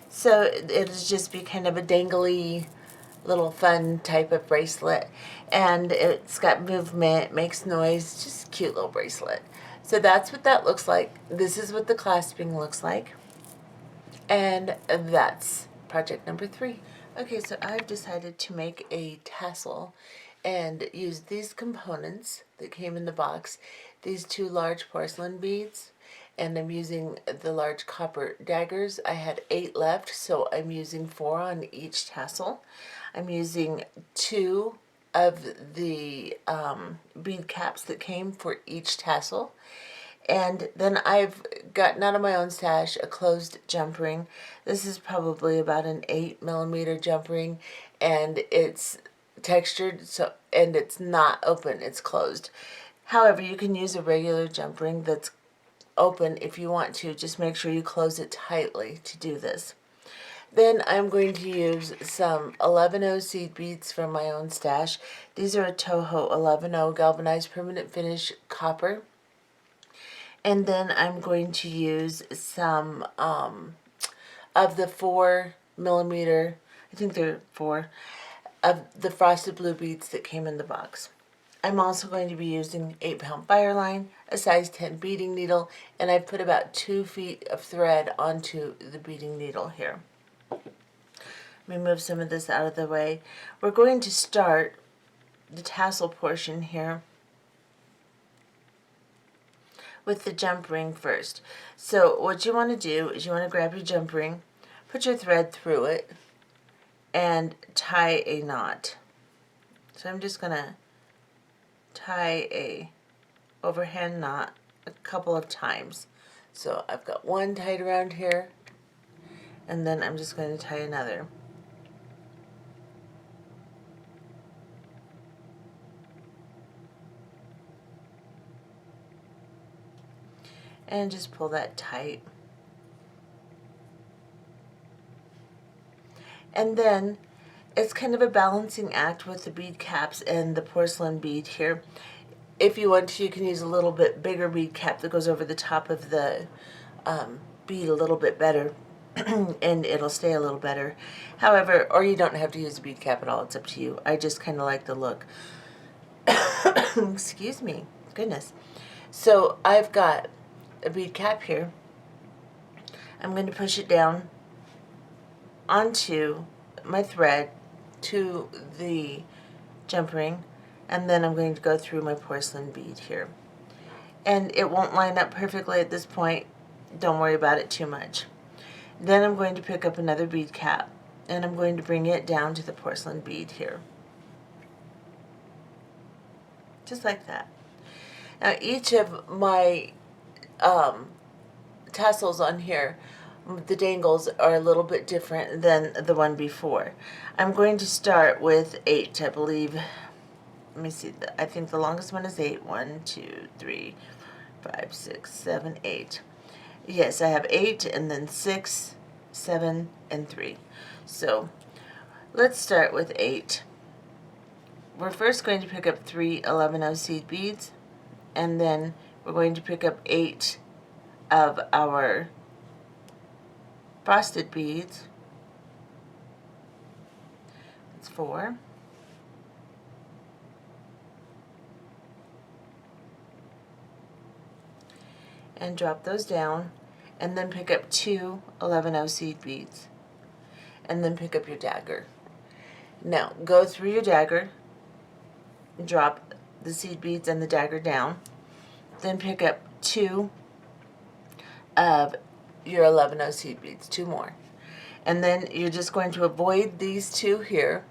So it'll just be kind of a dangly little fun type of bracelet, and it's got movement, makes noise, just cute little bracelet. So that's what that looks like. This is what the clasping looks like, and that's project number 3. Okay, so I've decided to make a tassel and use these components that came in the box, these 2 large porcelain beads, and I'm using the large copper daggers. I had 8 left, so I'm using 4 on each tassel. I'm using 2 of the bead caps that came for each tassel. And then I've gotten out of my own stash a closed jump ring. This is probably about an 8mm jump ring, and it's textured, so, and it's not open, it's closed. However, you can use a regular jump ring that's open if you want to. Just make sure you close it tightly to do this. Then I'm going to use some 11-0 seed beads from my own stash. These are a Toho 11-0 galvanized permanent finish copper. And then I'm going to use some of the 4mm, I think they're 4, of the frosted blue beads that came in the box. I'm also going to be using 8-pound fireline, a size 10 beading needle, and I've put about 2 feet of thread onto the beading needle here. Let me move some of this out of the way. We're going to start the tassel portion here with the jump ring first. So what you want to do is you want to grab your jump ring, put your thread through it, and tie a knot. So I'm just going to tie a overhand knot a couple of times. So I've got one tied around here, and then I'm just going to tie another. And just pull that tight. And then it's kind of a balancing act with the bead caps and the porcelain bead here. If you want to, you can use a little bit bigger bead cap that goes over the top of the bead a little bit better, and it'll stay a little better. However, or you don't have to use a bead cap at all, it's up to you. I just kind of like the look. Excuse me, goodness. So I've got a bead cap here. I'm going to push it down onto my thread to the jump ring, and then I'm going to go through my porcelain bead here. And it won't line up perfectly at this point. Don't worry about it too much. Then I'm going to pick up another bead cap, and I'm going to bring it down to the porcelain bead here. Just like that. Now each of my tassels on here, the dangles, are a little bit different than the one before. I'm going to start with 8, I believe. Let me see. I think the longest one is 8. 1, 2, 3, 5, 6, 7, 8. Yes, I have 8, and then 6, 7, and 3. So Let's start with 8. We're first going to pick up 3 11-0 seed beads, and then we're going to pick up 8 of our frosted beads. That's 4. And drop those down, and then pick up 2 11-0 seed beads, and then pick up your dagger. Now go through your dagger, drop the seed beads and the dagger down, then pick up 2 of your 11-0 seed beads, 2 more, and then you're just going to avoid these 2 here,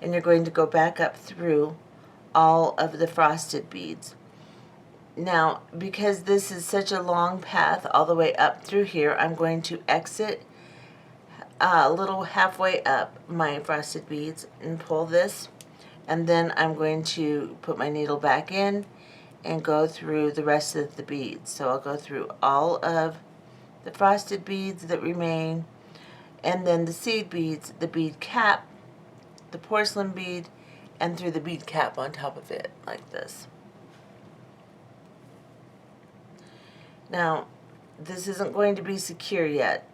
and you're going to go back up through all of the frosted beads. Now, because this is such a long path all the way up through here, I'm going to exit a little halfway up my frosted beads and pull this, and then I'm going to put my needle back in and go through the rest of the beads. So I'll go through all of the frosted beads that remain, and then the seed beads, the bead cap, the porcelain bead, and through the bead cap on top of it, like this. Now, this isn't going to be secure yet.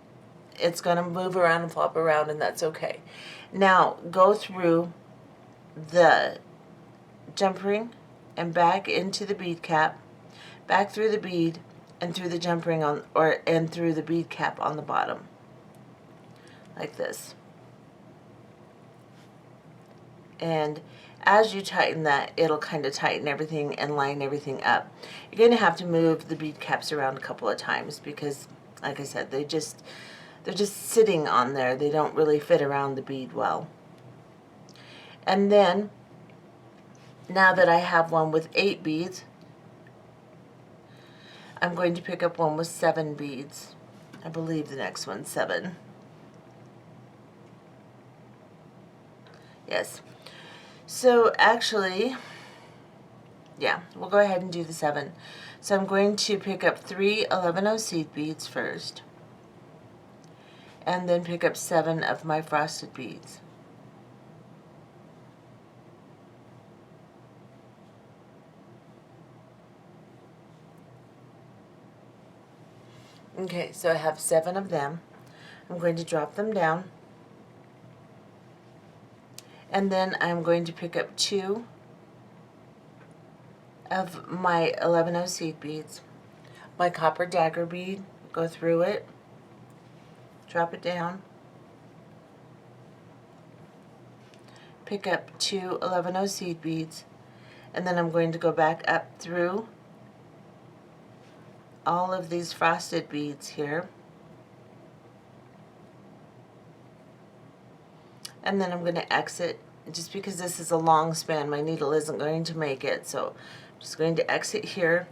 It's going to move around and flop around, and that's okay. Now, go through the jump ring and back into the bead cap, back through the bead, and through the jump ring and through the bead cap on the bottom, like this. And as you tighten that, it'll kind of tighten everything and line everything up. You're going to have to move the bead caps around a couple of times because, like I said, they're just sitting on there. They don't really fit around the bead well. And then, now that I have one with 8 beads, I'm going to pick up one with 7 beads. I believe the next one's 7. Yes. So actually, yeah, we'll go ahead and do the 7. So I'm going to pick up 3 11-0 seed beads first, and then pick up 7 of my frosted beads. Okay, so I have 7 of them. I'm going to drop them down, and then I'm going to pick up 2 of my 11-0 seed beads, my copper dagger bead, go through it, drop it down, pick up 2 11-0 seed beads, and then I'm going to go back up through all of these frosted beads here, and then I'm going to exit. Just because this is a long span, my needle isn't going to make it, so I'm just going to exit here,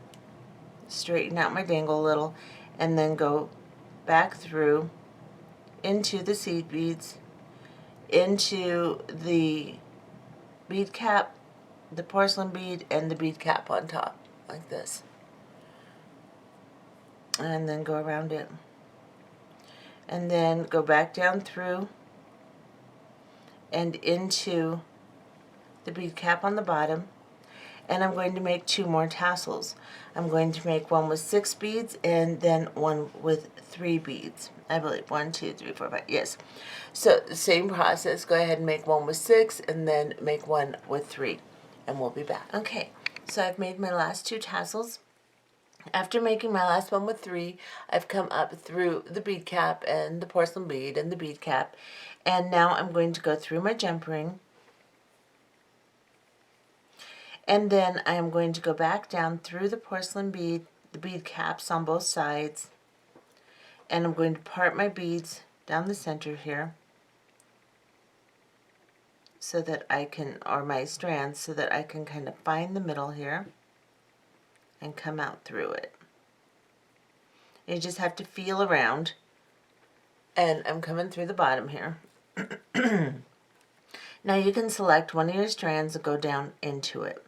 straighten out my dangle a little, and then go back through into the seed beads, into the bead cap, the porcelain bead, and the bead cap on top, like this. And then go around it. And then go back down through and into the bead cap on the bottom, and I'm going to make 2 more tassels. I'm going to make one with 6 beads and then one with 3 beads. I believe 1, 2, 3, 4, 5. Yes. So the same process. Go ahead and make one with 6 and then make one with 3, and we'll be back. Okay. So I've made my last 2 tassels. After making my last one with 3, I've come up through the bead cap and the porcelain bead and the bead cap, and now I'm going to go through my jump ring, and then I am going to go back down through the porcelain bead, the bead caps on both sides, and I'm going to part my beads down the center here so that I can, or my strands, so that I can kind of find the middle here and come out through it. You just have to feel around, and I'm coming through the bottom here. Now you can select one of your strands and go down into it.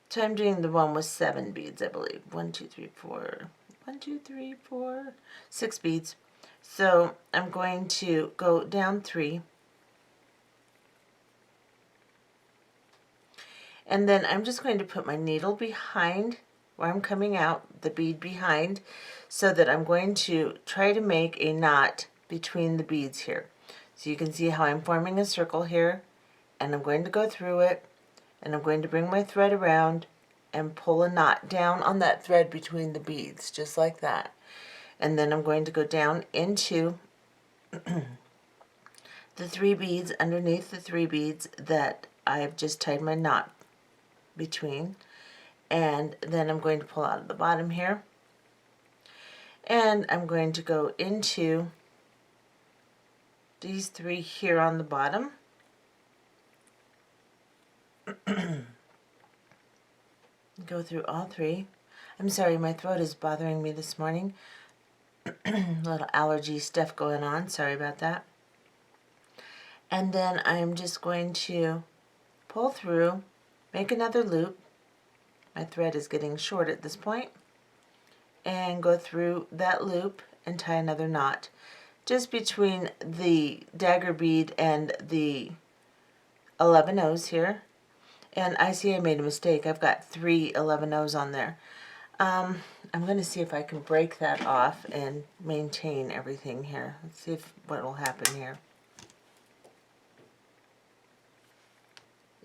So I'm doing the one with 7 beads, I believe. 1, 2, 3, 4. 1, 2, 3, 4. 6 beads. So I'm going to go down 3. And then I'm just going to put my needle behind where I'm coming out, the bead behind, so that I'm going to try to make a knot between the beads here. So you can see how I'm forming a circle here, and I'm going to go through it, and I'm going to bring my thread around and pull a knot down on that thread between the beads, just like that. And then I'm going to go down into the 3 beads underneath the 3 beads that I've just tied my knot between, and then I'm going to pull out of the bottom here, and I'm going to go into these 3 here on the bottom. Go through all 3. I'm sorry, my throat is bothering me this morning. A little allergy stuff going on, sorry about that. And then I'm just going to pull through, make another loop. My thread is getting short at this point, and go through that loop and tie another knot just between the dagger bead and the 11 O's here. And I see I made a mistake. I've got 3 11 O's on there. I'm going to see if I can break that off and maintain everything here. Let's see what will happen here.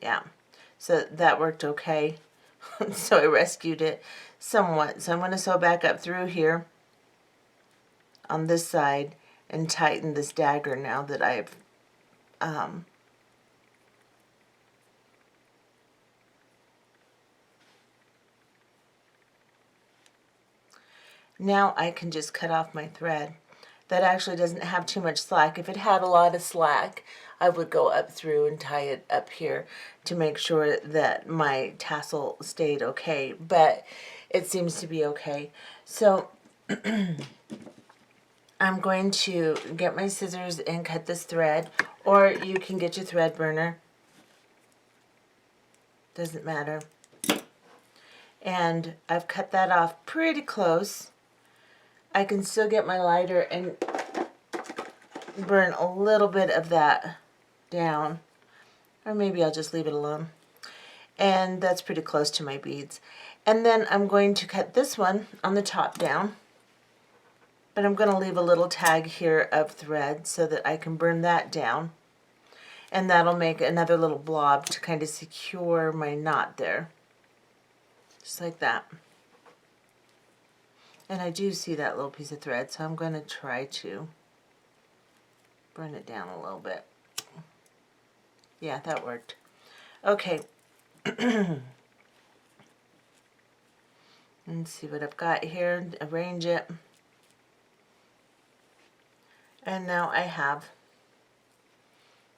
Yeah, so that worked okay. So I rescued it somewhat. So I'm going to sew back up through here on this side and tighten this dagger now that I've now I can just cut off my thread. That actually doesn't have too much slack. If it had a lot of slack, I would go up through and tie it up here to make sure that my tassel stayed okay, but it seems to be okay. So I'm going to get my scissors and cut this thread, or you can get your thread burner. Doesn't matter. And I've cut that off pretty close. I can still get my lighter and burn a little bit of that down, or maybe I'll just leave it alone. And that's pretty close to my beads. And then I'm going to cut this one on the top down, but I'm going to leave a little tag here of thread so that I can burn that down, and that'll make another little blob to kind of secure my knot there, just like that. And I do see that little piece of thread, so I'm going to try to burn it down a little bit. Yeah, that worked. Okay. Let's see what I've got here. Arrange it. And now I have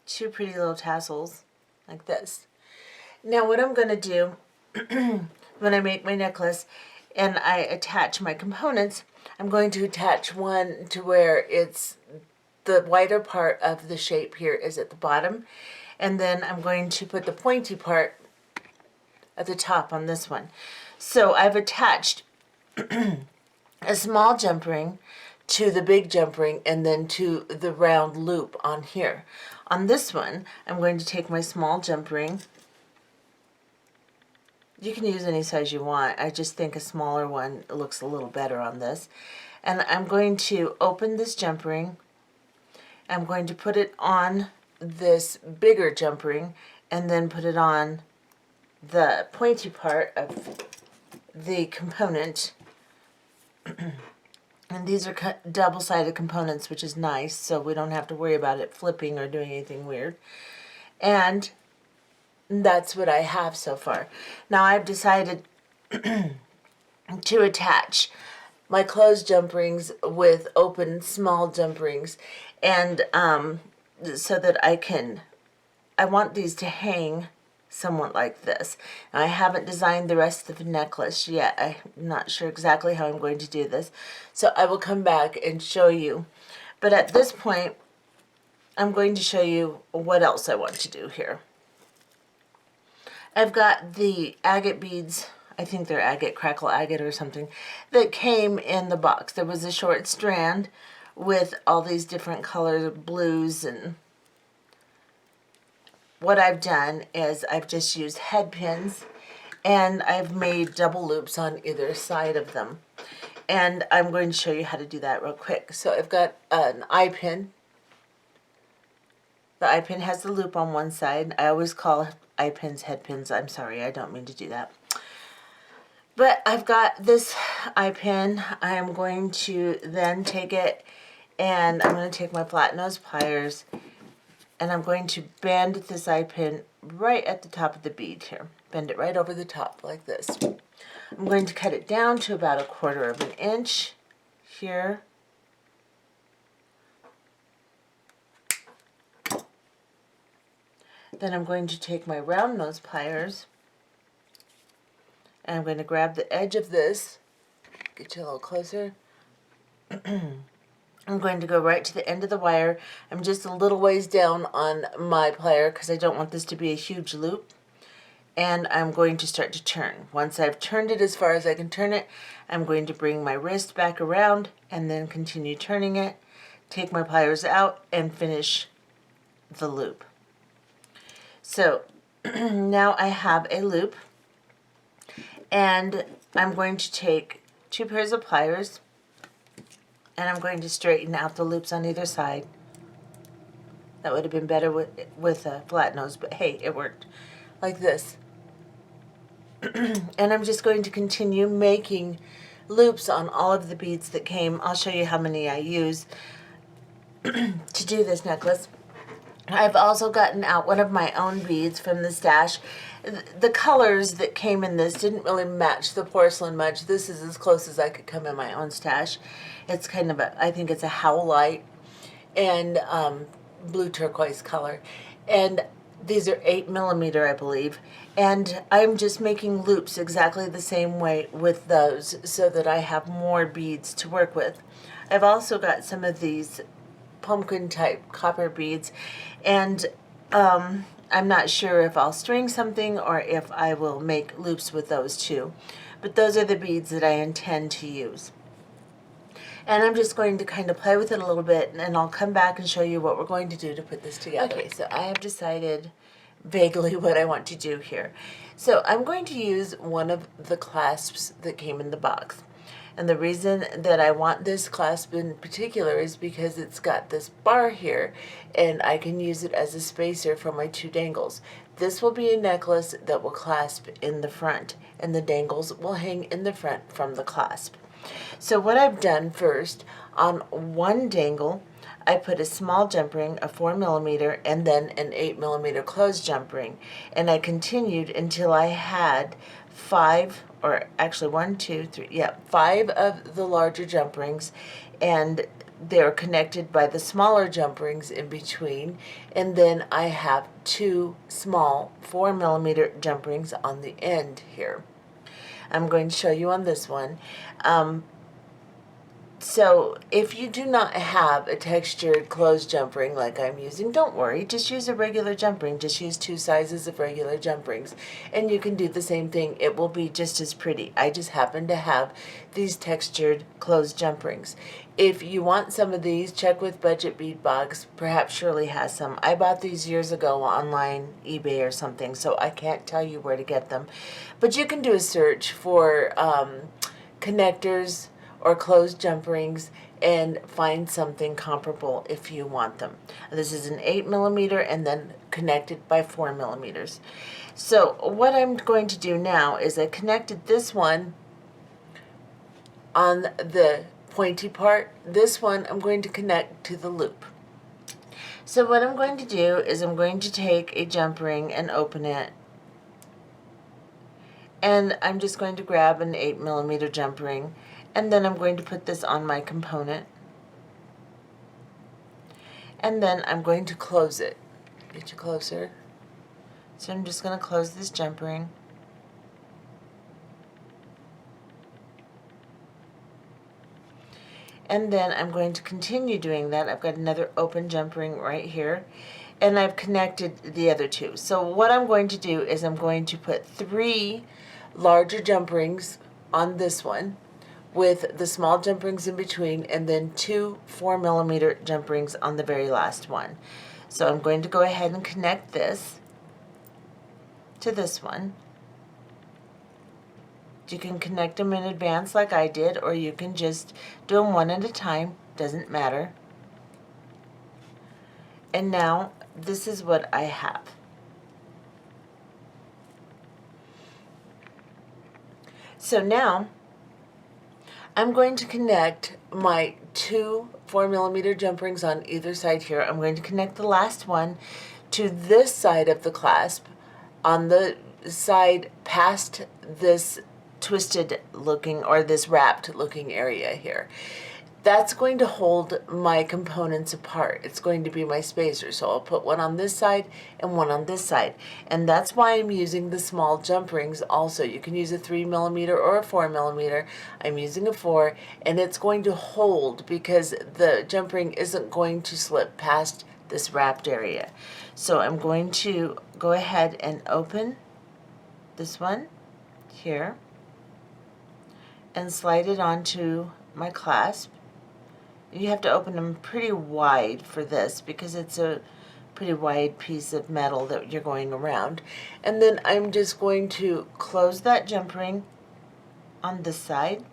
2 pretty little tassels like this. Now what I'm going to do when I make my necklace and I attach my components, I'm going to attach one to where it's the wider part of the shape here is at the bottom, and then I'm going to put the pointy part at the top on this one. So I've attached a small jump ring to the big jump ring and then to the round loop on here. On this one, I'm going to take my small jump ring. You can use any size you want. I just think a smaller one looks a little better on this. And I'm going to open this jump ring. I'm going to put it on this bigger jump ring and then put it on the pointy part of the component. And these are double-sided components, which is nice, so we don't have to worry about it flipping or doing anything weird. And that's what I have so far. Now I've decided to attach my closed jump rings with open small jump rings, and so that I want these to hang somewhat like this. Now, I haven't designed the rest of the necklace yet. I'm not sure exactly how I'm going to do this, so I will come back and show you. But at this point, I'm going to show you what else I want to do here. I've got the agate beads, I think they're agate, crackle agate or something, that came in the box. There was a short strand with all these different colors of blues. And what I've done is I've just used head pins, and I've made double loops on either side of them. And I'm going to show you how to do that real quick. So I've got an eye pin. The eye pin has the loop on one side. I always call eye pins head pins. I'm sorry, I don't mean to do that. But I've got this eye pin. I am going to then take it, and I'm going to take my flat nose pliers, and I'm going to bend this eye pin right at the top of the bead here. Bend it right over the top like this. I'm going to cut it down to about 1/4 of an inch here. Then I'm going to take my round nose pliers, and I'm going to grab the edge of this, get you a little closer. I'm going to go right to the end of the wire. I'm just a little ways down on my plier because I don't want this to be a huge loop. And I'm going to start to turn. Once I've turned it as far as I can turn it, I'm going to bring my wrist back around and then continue turning it, take my pliers out, and finish the loop. So now I have a loop, and I'm going to take 2 pairs of pliers, and I'm going to straighten out the loops on either side. That would have been better with a flat nose, but hey, it worked. Like this. And I'm just going to continue making loops on all of the beads that came. I'll show you how many I use to do this necklace. I've also gotten out one of my own beads from the stash. The colors that came in this didn't really match the porcelain much. This is as close as I could come in my own stash. It's kind of I think it's a howlite and blue turquoise color. And these are 8mm, I believe. And I'm just making loops exactly the same way with those so that I have more beads to work with. I've also got some of these pumpkin type copper beads, and I'm not sure if I'll string something or if I will make loops with those too. But those are the beads that I intend to use. And I'm just going to kind of play with it a little bit, and I'll come back and show you what we're going to do to put this together. Okay, so I have decided vaguely what I want to do here. So I'm going to use one of the clasps that came in the box. And the reason that I want this clasp in particular is because it's got this bar here, and I can use it as a spacer for my 2 dangles. This will be a necklace that will clasp in the front, and the dangles will hang in the front from the clasp. So what I've done first, on one dangle, I put a small jump ring, a 4mm, and then an 8mm closed jump ring. And I continued until I had 5, or actually 1, 2, 3, 5 of the larger jump rings, and they're connected by the smaller jump rings in between. And then I have 2 small 4mm jump rings on the end here. I'm going to show you on this one. So if you do not have a textured closed jump ring like I'm using, don't worry, just use a regular jump ring. Just use 2 sizes of regular jump rings, and you can do the same thing. It will be just as pretty. I just happen to have these textured closed jump rings. If you want some of these, check with Agate Bead Box. Perhaps Shirley has some. I bought these years ago online, eBay or something, so I can't tell you where to get them. But you can do a search for connectors or closed jump rings and find something comparable if you want them. This is an 8mm and then connected by 4mm. So what I'm going to do now is I connected this one on the pointy part. This one I'm going to connect to the loop. So what I'm going to do is I'm going to take a jump ring and open it, and I'm just going to grab an 8mm jump ring, and then I'm going to put this on my component, and then I'm going to close it. Get you closer. So I'm just going to close this jump ring. And then I'm going to continue doing that. I've got another open jump ring right here, and I've connected the other 2. So what I'm going to do is I'm going to put 3 larger jump rings on this one, with the small jump rings in between, and then 2 4mm jump rings on the very last one. So I'm going to go ahead and connect this to this one. You can connect them in advance like I did, or you can just do them one at a time, doesn't matter. And now this is what I have. So now I'm going to connect my 2 4mm jump rings on either side here. I'm going to connect the last one to this side of the clasp on the side past this twisted looking, or this wrapped looking area here. That's going to hold my components apart. It's going to be my spacer. So I'll put one on this side and one on this side. And that's why I'm using the small jump rings also. You can use a 3mm or a 4mm. I'm using a 4, and it's going to hold because the jump ring isn't going to slip past this wrapped area. So I'm going to go ahead and open this one here and slide it onto my clasp. You have to open them pretty wide for this because it's a pretty wide piece of metal that you're going around. And then I'm just going to close that jump ring on this side.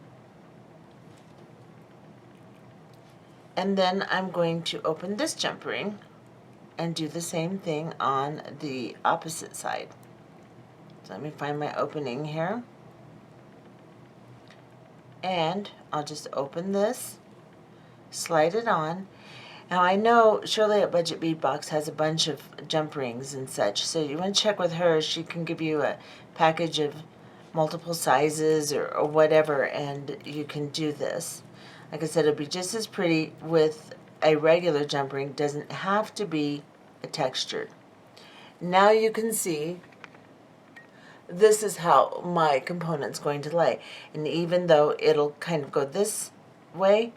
And then I'm going to open this jump ring and do the same thing on the opposite side. So let me find my opening here. And I'll just open this, slide it on. Now I know Shirley at Budget Bead Box has a bunch of jump rings and such, so you want to check with her. She can give you a package of multiple sizes or whatever, and you can do this. Like I said, it'll be just as pretty with a regular jump ring. Doesn't have to be a textured. Now you can see this is how my component's going to lay. And even though it'll kind of go this way,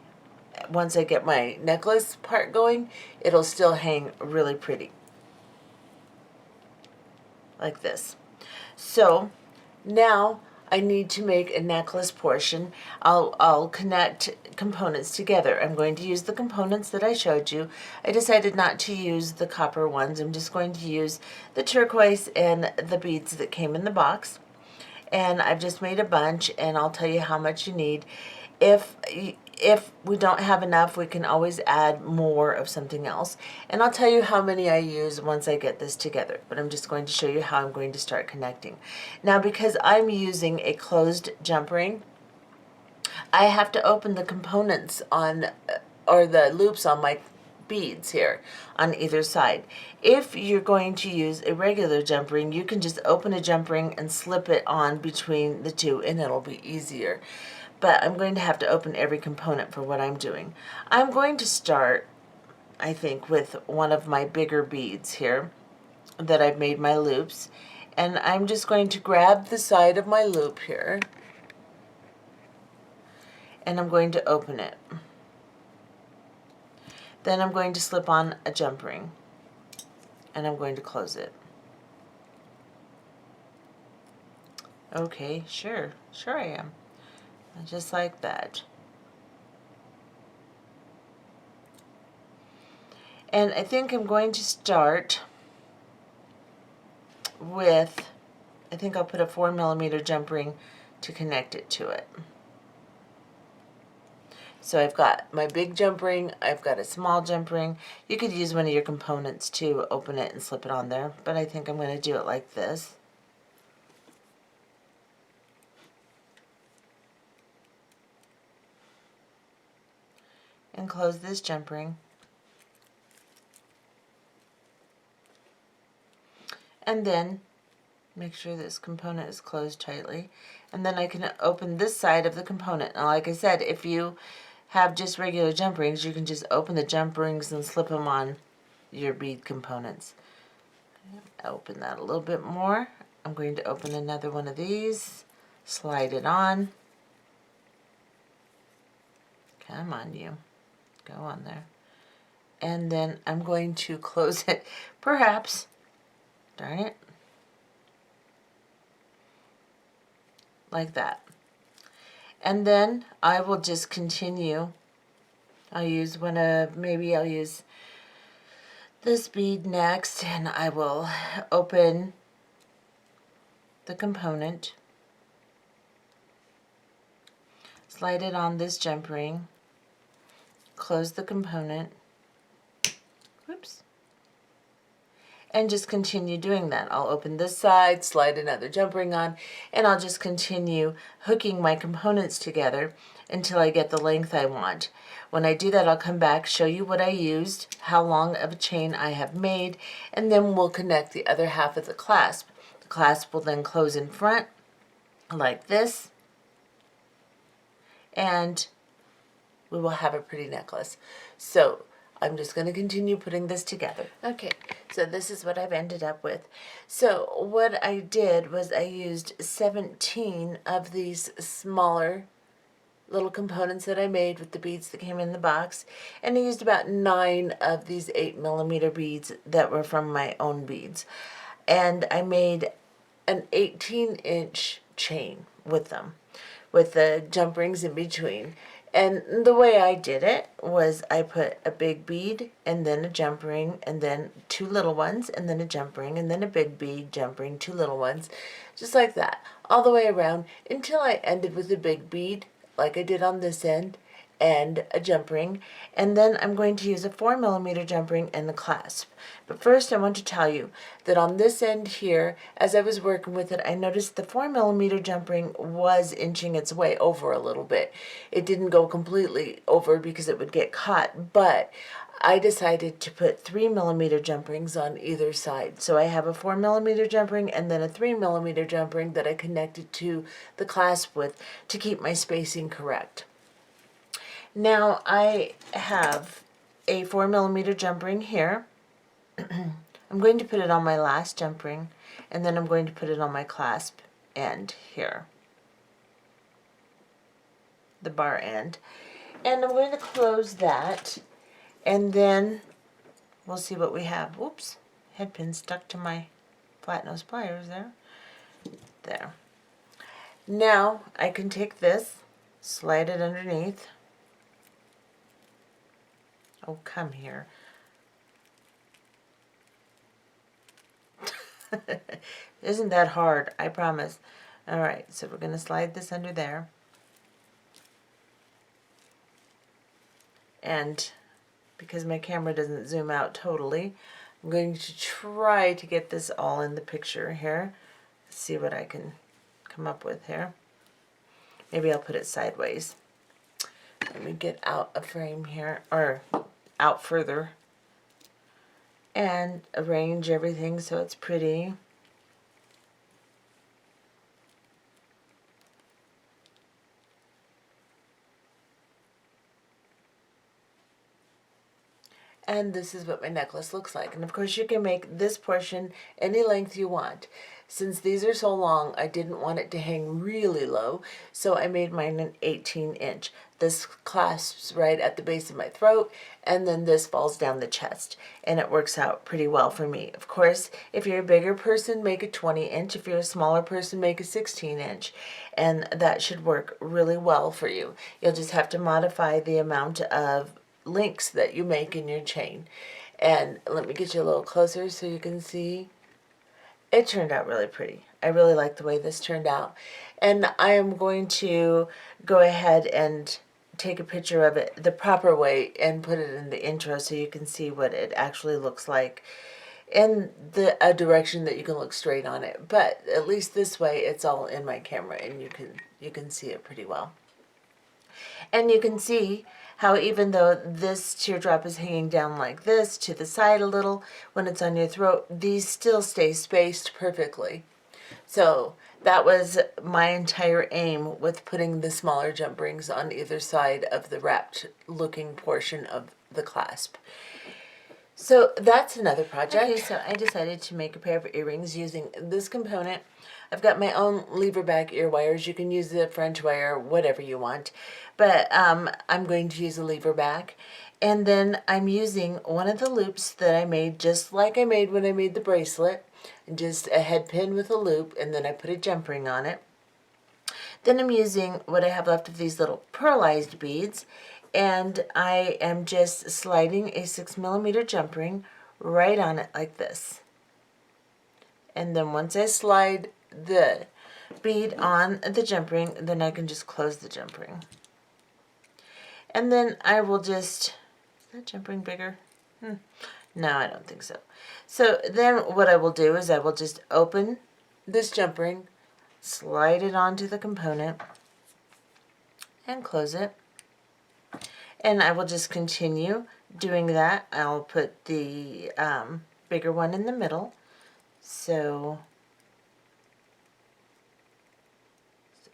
once I get my necklace part going, it'll still hang really pretty. Like this. So now I need to make a necklace portion. I'll connect components together. I'm going to use the components that I showed you. I decided not to use the copper ones. I'm just going to use the turquoise and the beads that came in the box. And I've just made a bunch, and I'll tell you how much you need. If we don't have enough, we can always add more of something else. And I'll tell you how many I use once I get this together. But I'm just going to show you how I'm going to start connecting. Now, because I'm using a closed jump ring, I have to open the components on, or the loops on my beads here on either side. If you're going to use a regular jump ring, you can just open a jump ring and slip it on between the two, and it'll be easier. But I'm going to have to open every component for what I'm doing. I'm going to start, I think, with one of my bigger beads here that I've made my loops. And I'm just going to grab the side of my loop here, and I'm going to open it. Then I'm going to slip on a jump ring, and I'm going to close it. Okay, sure I am. Just like that. And I think I'm going to start with, I think I'll put a 4mm jump ring to connect it to it. So I've got my big jump ring, I've got a small jump ring. You could use one of your components to open it and slip it on there, but I think I'm going to do it like this. And close this jump ring. And then make sure this component is closed tightly. And then I can open this side of the component. Now, like I said, if you have just regular jump rings, you can just open the jump rings and slip them on your bead components. Open that a little bit more. I'm going to open another one of these, slide it on. Come on, you. Go on there. And then I'm going to close it, perhaps, darn it, like that. And then I will just continue. I'll use maybe I'll use this bead next, and I will open the component, slide it on this jump ring, close the component, whoops, and just continue doing that. I'll open this side, slide another jump ring on, and I'll just continue hooking my components together until I get the length I want. When I do that, I'll come back, show you what I used, how long of a chain I have made, and then we'll connect the other half of the clasp. The clasp will then close in front like this, and we will have a pretty necklace. So I'm just going to continue putting this together. Okay, so this is what I've ended up with. So what I did was I used 17 of these smaller little components that I made with the beads that came in the box, and I used about 9 of these 8mm beads that were from my own beads, and I made an 18-inch chain with them, with the jump rings in between. And the way I did it was I put a big bead and then a jump ring and then 2 little ones and then a jump ring and then a big bead, jump ring, 2 little ones, just like that, all the way around until I ended with a big bead like I did on this end and a jump ring, and then I'm going to use a 4mm jump ring and the clasp. But first I want to tell you that on this end here, as I was working with it, I noticed the 4mm jump ring was inching its way over a little bit. It didn't go completely over because it would get caught, but I decided to put 3mm jump rings on either side. So I have a 4mm jump ring and then a 3mm jump ring that I connected to the clasp with to keep my spacing correct. Now I have a 4mm jump ring here. I'm going to put it on my last jump ring, and then I'm going to put it on my clasp end here, the bar end. And I'm going to close that, and then we'll see what we have. Whoops, head pin stuck to my flat nose pliers there. There. Now I can take this, slide it underneath. Oh, come here. Isn't that hard? I promise. Alright, so we're going to slide this under there. And because my camera doesn't zoom out totally, I'm going to try to get this all in the picture here. Let's see what I can come up with here. Maybe I'll put it sideways. Let me get out a frame here, or out further, and arrange everything so it's pretty. And this is what my necklace looks like. And of course you can make this portion any length you want. Since these are so long, I didn't want it to hang really low, so I made mine an 18-inch. This clasps right at the base of my throat, and then this falls down the chest, and it works out pretty well for me. Of course, if you're a bigger person, make a 20-inch. If you're a smaller person, make a 16-inch, and that should work really well for you. You'll just have to modify the amount of links that you make in your chain. And let me get you a little closer so you can see. It turned out really pretty. I really like the way this turned out. And I am going to go ahead and take a picture of it the proper way and put it in the intro so you can see what it actually looks like in a direction that you can look straight on it. But at least this way it's all in my camera and you can see it pretty well. And you can see how even though this teardrop is hanging down like this to the side a little when it's on your throat, these still stay spaced perfectly. So that was my entire aim with putting the smaller jump rings on either side of the wrapped looking portion of the clasp. So that's another project. Okay, so I decided to make a pair of earrings using this component. I've got my own lever back ear wires. You can use the French wire, whatever you want. But I'm going to use a lever back. And then I'm using one of the loops that I made just like I made when I made the bracelet. And just a head pin with a loop, and then I put a jump ring on it. Then I'm using what I have left of these little pearlized beads, and I am just sliding a 6mm jump ring right on it like this. And then once I slide the bead on the jump ring, then I can just close the jump ring. And then I will just, is that jump ring bigger? No, I don't think so. So then what I will do is I will just open this jump ring, slide it onto the component, and close it. And I will just continue doing that. I'll put the bigger one in the middle. So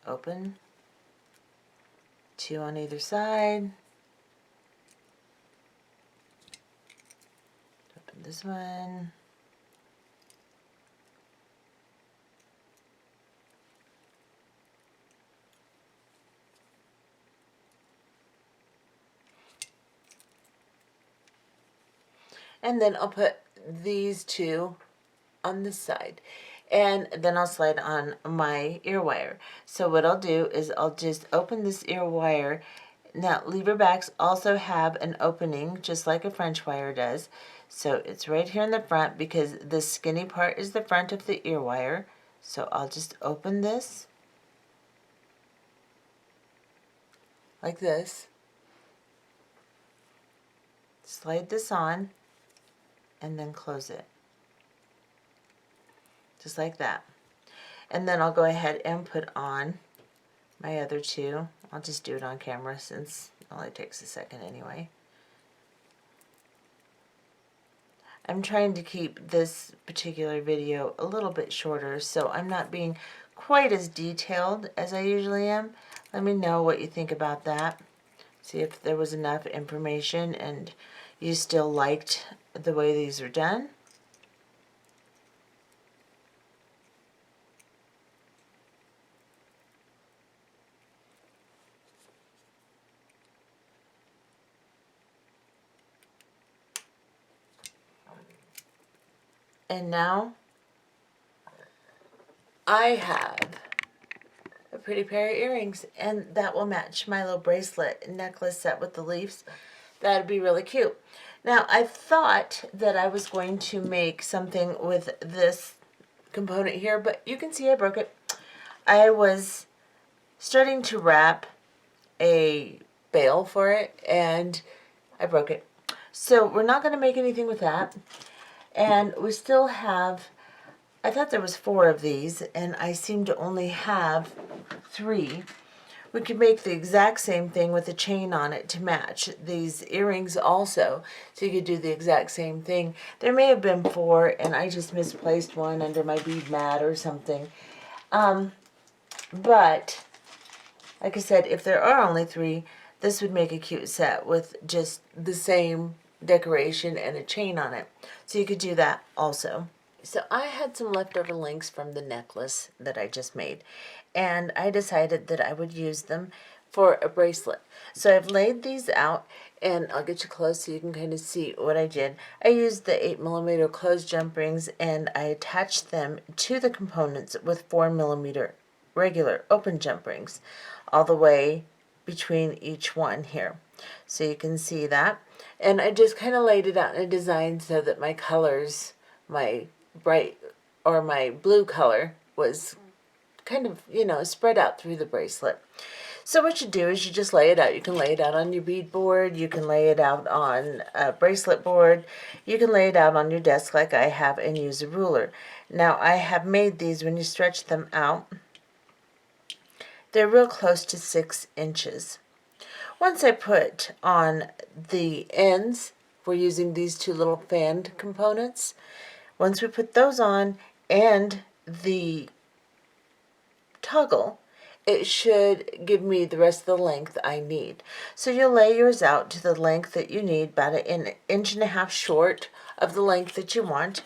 open, 2 on either side. Open this one. And then I'll put these 2 on this side. And then I'll slide on my ear wire. So what I'll do is I'll just open this ear wire. Now, lever backs also have an opening, just like a French wire does. So it's right here in the front because the skinny part is the front of the ear wire. So I'll just open this like this. Slide this on and then close it. Just like that. And then I'll go ahead and put on my other 2. I'll just do it on camera since it only takes a second anyway. I'm trying to keep this particular video a little bit shorter, so I'm not being quite as detailed as I usually am. Let me know what you think about that. See if there was enough information and you still liked the way these are done. And now I have a pretty pair of earrings, and that will match my little bracelet necklace set with the leaves. That'd be really cute. Now, I thought that I was going to make something with this component here, but you can see I broke it. I was starting to wrap a bail for it, and I broke it. So we're not going to make anything with that. And we still have, I thought there was 4 of these, and I seem to only have 3. We could make the exact same thing with a chain on it to match these earrings also. So you could do the exact same thing. There may have been 4, and I just misplaced one under my bead mat or something. But, like I said, if there are only 3, this would make a cute set with just the same decoration and a chain on it. So you could do that also. So I had some leftover links from the necklace that I just made, and I decided that I would use them for a bracelet. So I've laid these out, and I'll get you close so you can kind of see what I did. I used the 8mm closed jump rings, and I attached them to the components with 4mm regular open jump rings all the way between each one here. So you can see that. And I just kind of laid it out in a design so that my colors, my bright or my blue color was kind of, you know, spread out through the bracelet. So what you do is you just lay it out. You can lay it out on your bead board. You can lay it out on a bracelet board. You can lay it out on your desk like I have and use a ruler. Now I have made these, when you stretch them out, they're real close to 6 inches. Once I put on the ends, we're using these 2 little fanned components. Once we put those on and the toggle, it should give me the rest of the length I need. So you'll lay yours out to the length that you need, about an 1.5 inches short of the length that you want,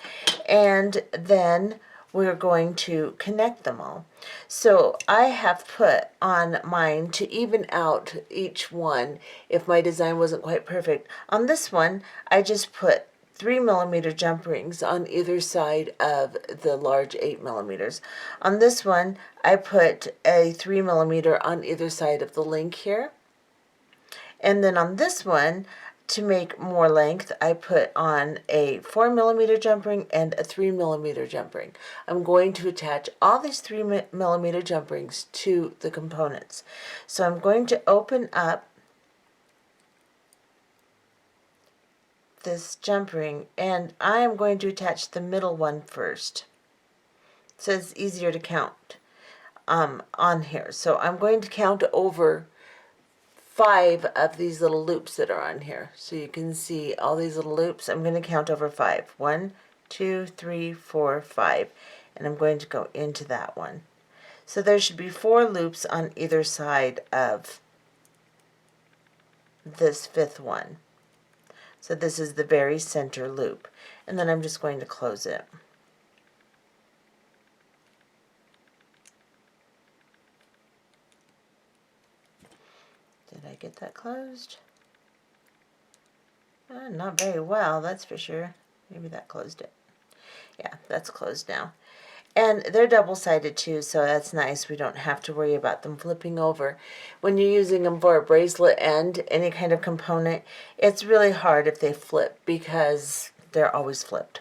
and then we're going to connect them all. So I have put on mine to even out each one if my design wasn't quite perfect. On this one, I just put 3mm jump rings on either side of the large 8mm. On this one, I put a 3mm on either side of the link here. And then on this one, to make more length, I put on a 4mm jump ring and a 3mm jump ring. I'm going to attach all these 3mm jump rings to the components. So I'm going to open up this jump ring, and I am going to attach the middle one first, so it's easier to count on here. So I'm going to count over 5 of these little loops that are on here. So you can see all these little loops. I'm going to count over 5. 1, 2, 3, 4, 5. And I'm going to go into that one. So there should be 4 loops on either side of this 5th one. So this is the very center loop. And then I'm just going to close it. Did I get that closed? Not very well, that's for sure. Maybe that closed it. Yeah, that's closed now. And they're double-sided too, so that's nice. We don't have to worry about them flipping over. When you're using them for a bracelet and any kind of component, it's really hard if they flip because they're always flipped.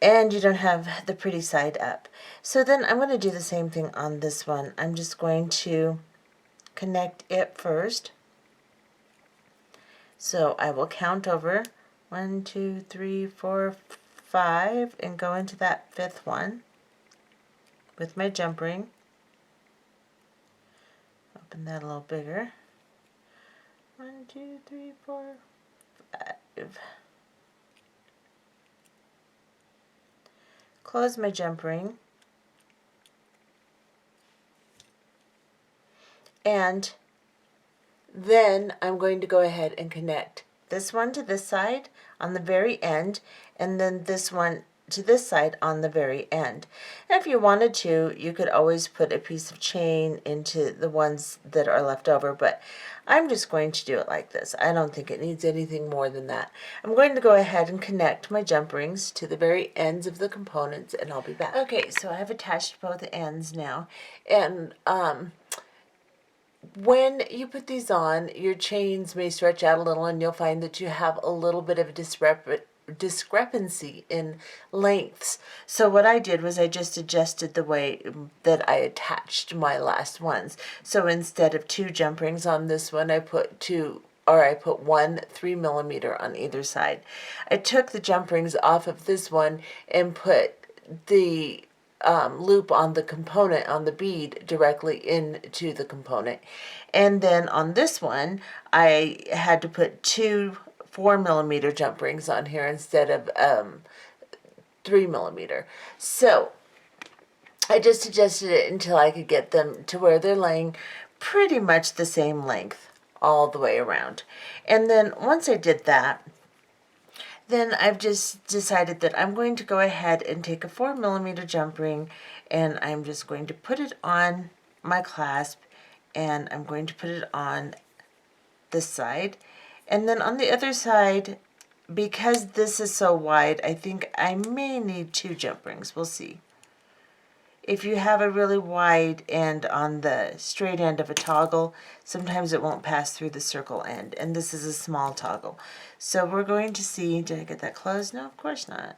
And you don't have the pretty side up. So then I'm going to do the same thing on this one. I'm just going to connect it first. So I will count over 1, 2, 3, 4, 5 and go into that 5th one with my jump ring. Open that a little bigger. 1, 2, 3, 4, 5. Close my jump ring. And then I'm going to go ahead and connect this one to this side on the very end, and then this one to this side on the very end. And if you wanted to, you could always put a piece of chain into the ones that are left over, but I'm just going to do it like this. I don't think it needs anything more than that. I'm going to go ahead and connect my jump rings to the very ends of the components, and I'll be back. Okay, so I have attached both ends now, and when you put these on, your chains may stretch out a little, and you'll find that you have a little bit of a discrepancy in lengths. So what I did was I just adjusted the way that I attached my last ones. So instead of 2 jump rings on this one, I put 1 3mm on either side. I took the jump rings off of this one and put the loop on the component, on the bead, directly into the component. And then on this one, I had to put 2 4mm jump rings on here instead of 3mm. So I just adjusted it until I could get them to where they're laying pretty much the same length all the way around. And then once I did that, then I've just decided that I'm going to go ahead and take a 4mm jump ring, and I'm just going to put it on my clasp, and I'm going to put it on this side. And then on the other side, because this is so wide, I think I may need 2 jump rings. We'll see. If you have a really wide end on the straight end of a toggle, sometimes it won't pass through the circle end, and this is a small toggle. So we're going to see, did I get that closed? No, of course not.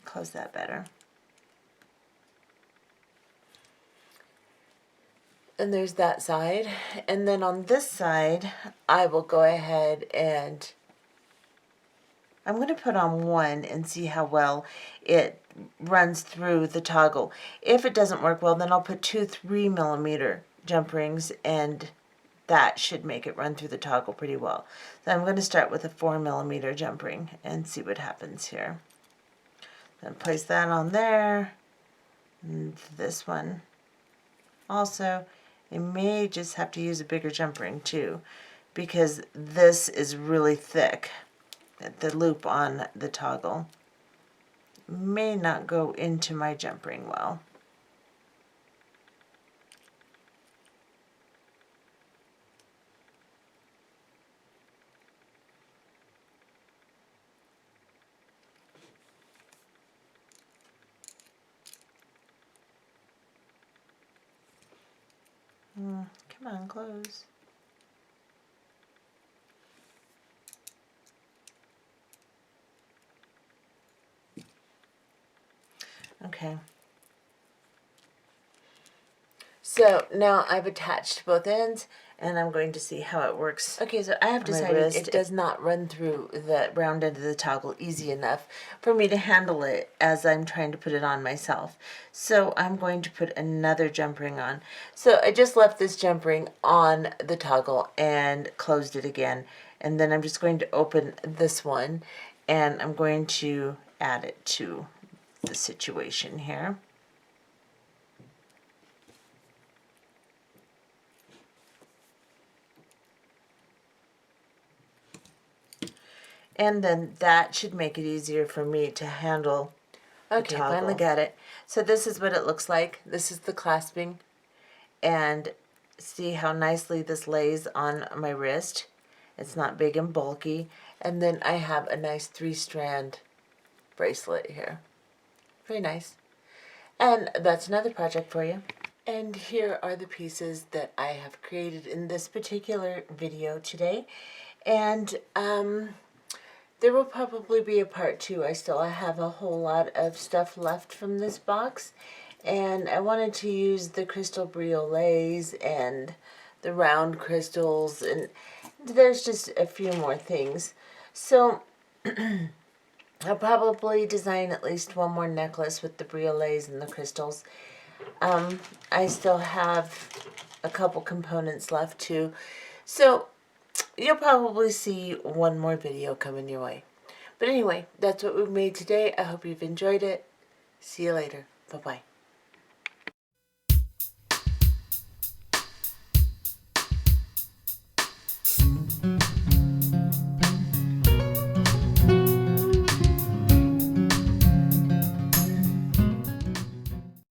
Close that better. And there's that side. And then on this side, I will go ahead and I'm going to put on 1 and see how well it runs through the toggle. If it doesn't work well, then I'll put 2 3mm jump rings, and that should make it run through the toggle pretty well. So I'm going to start with a 4mm jump ring and see what happens here. Then place that on there, and this one also. I may just have to use a bigger jump ring too, because this is really thick. The loop on the toggle may not go into my jump ring well. Come on, close. Okay. So now I've attached both ends, and I'm going to see how it works. Okay, so I have decided it does not run through the round end of the toggle easy enough for me to handle it as I'm trying to put it on myself. So I'm going to put another jump ring on. So I just left this jump ring on the toggle and closed it again. And then I'm just going to open this one, and I'm going to add it to the situation here. And then that should make it easier for me to handle. Okay, finally got it. So this is what it looks like. This is the clasping. And see how nicely this lays on my wrist. It's not big and bulky. And then I have a nice 3-strand bracelet here. Very nice. And that's another project for you. And here are the pieces that I have created in this particular video today. And there will probably be a part 2. I still have a whole lot of stuff left from this box. And I wanted to use the crystal briolets and the round crystals. And there's just a few more things. So I'll probably design at least one more necklace with the briolets and the crystals. I still have a couple components left too. So you'll probably see one more video coming your way. But anyway, that's what we've made today. I hope you've enjoyed it. See you later. Bye-bye.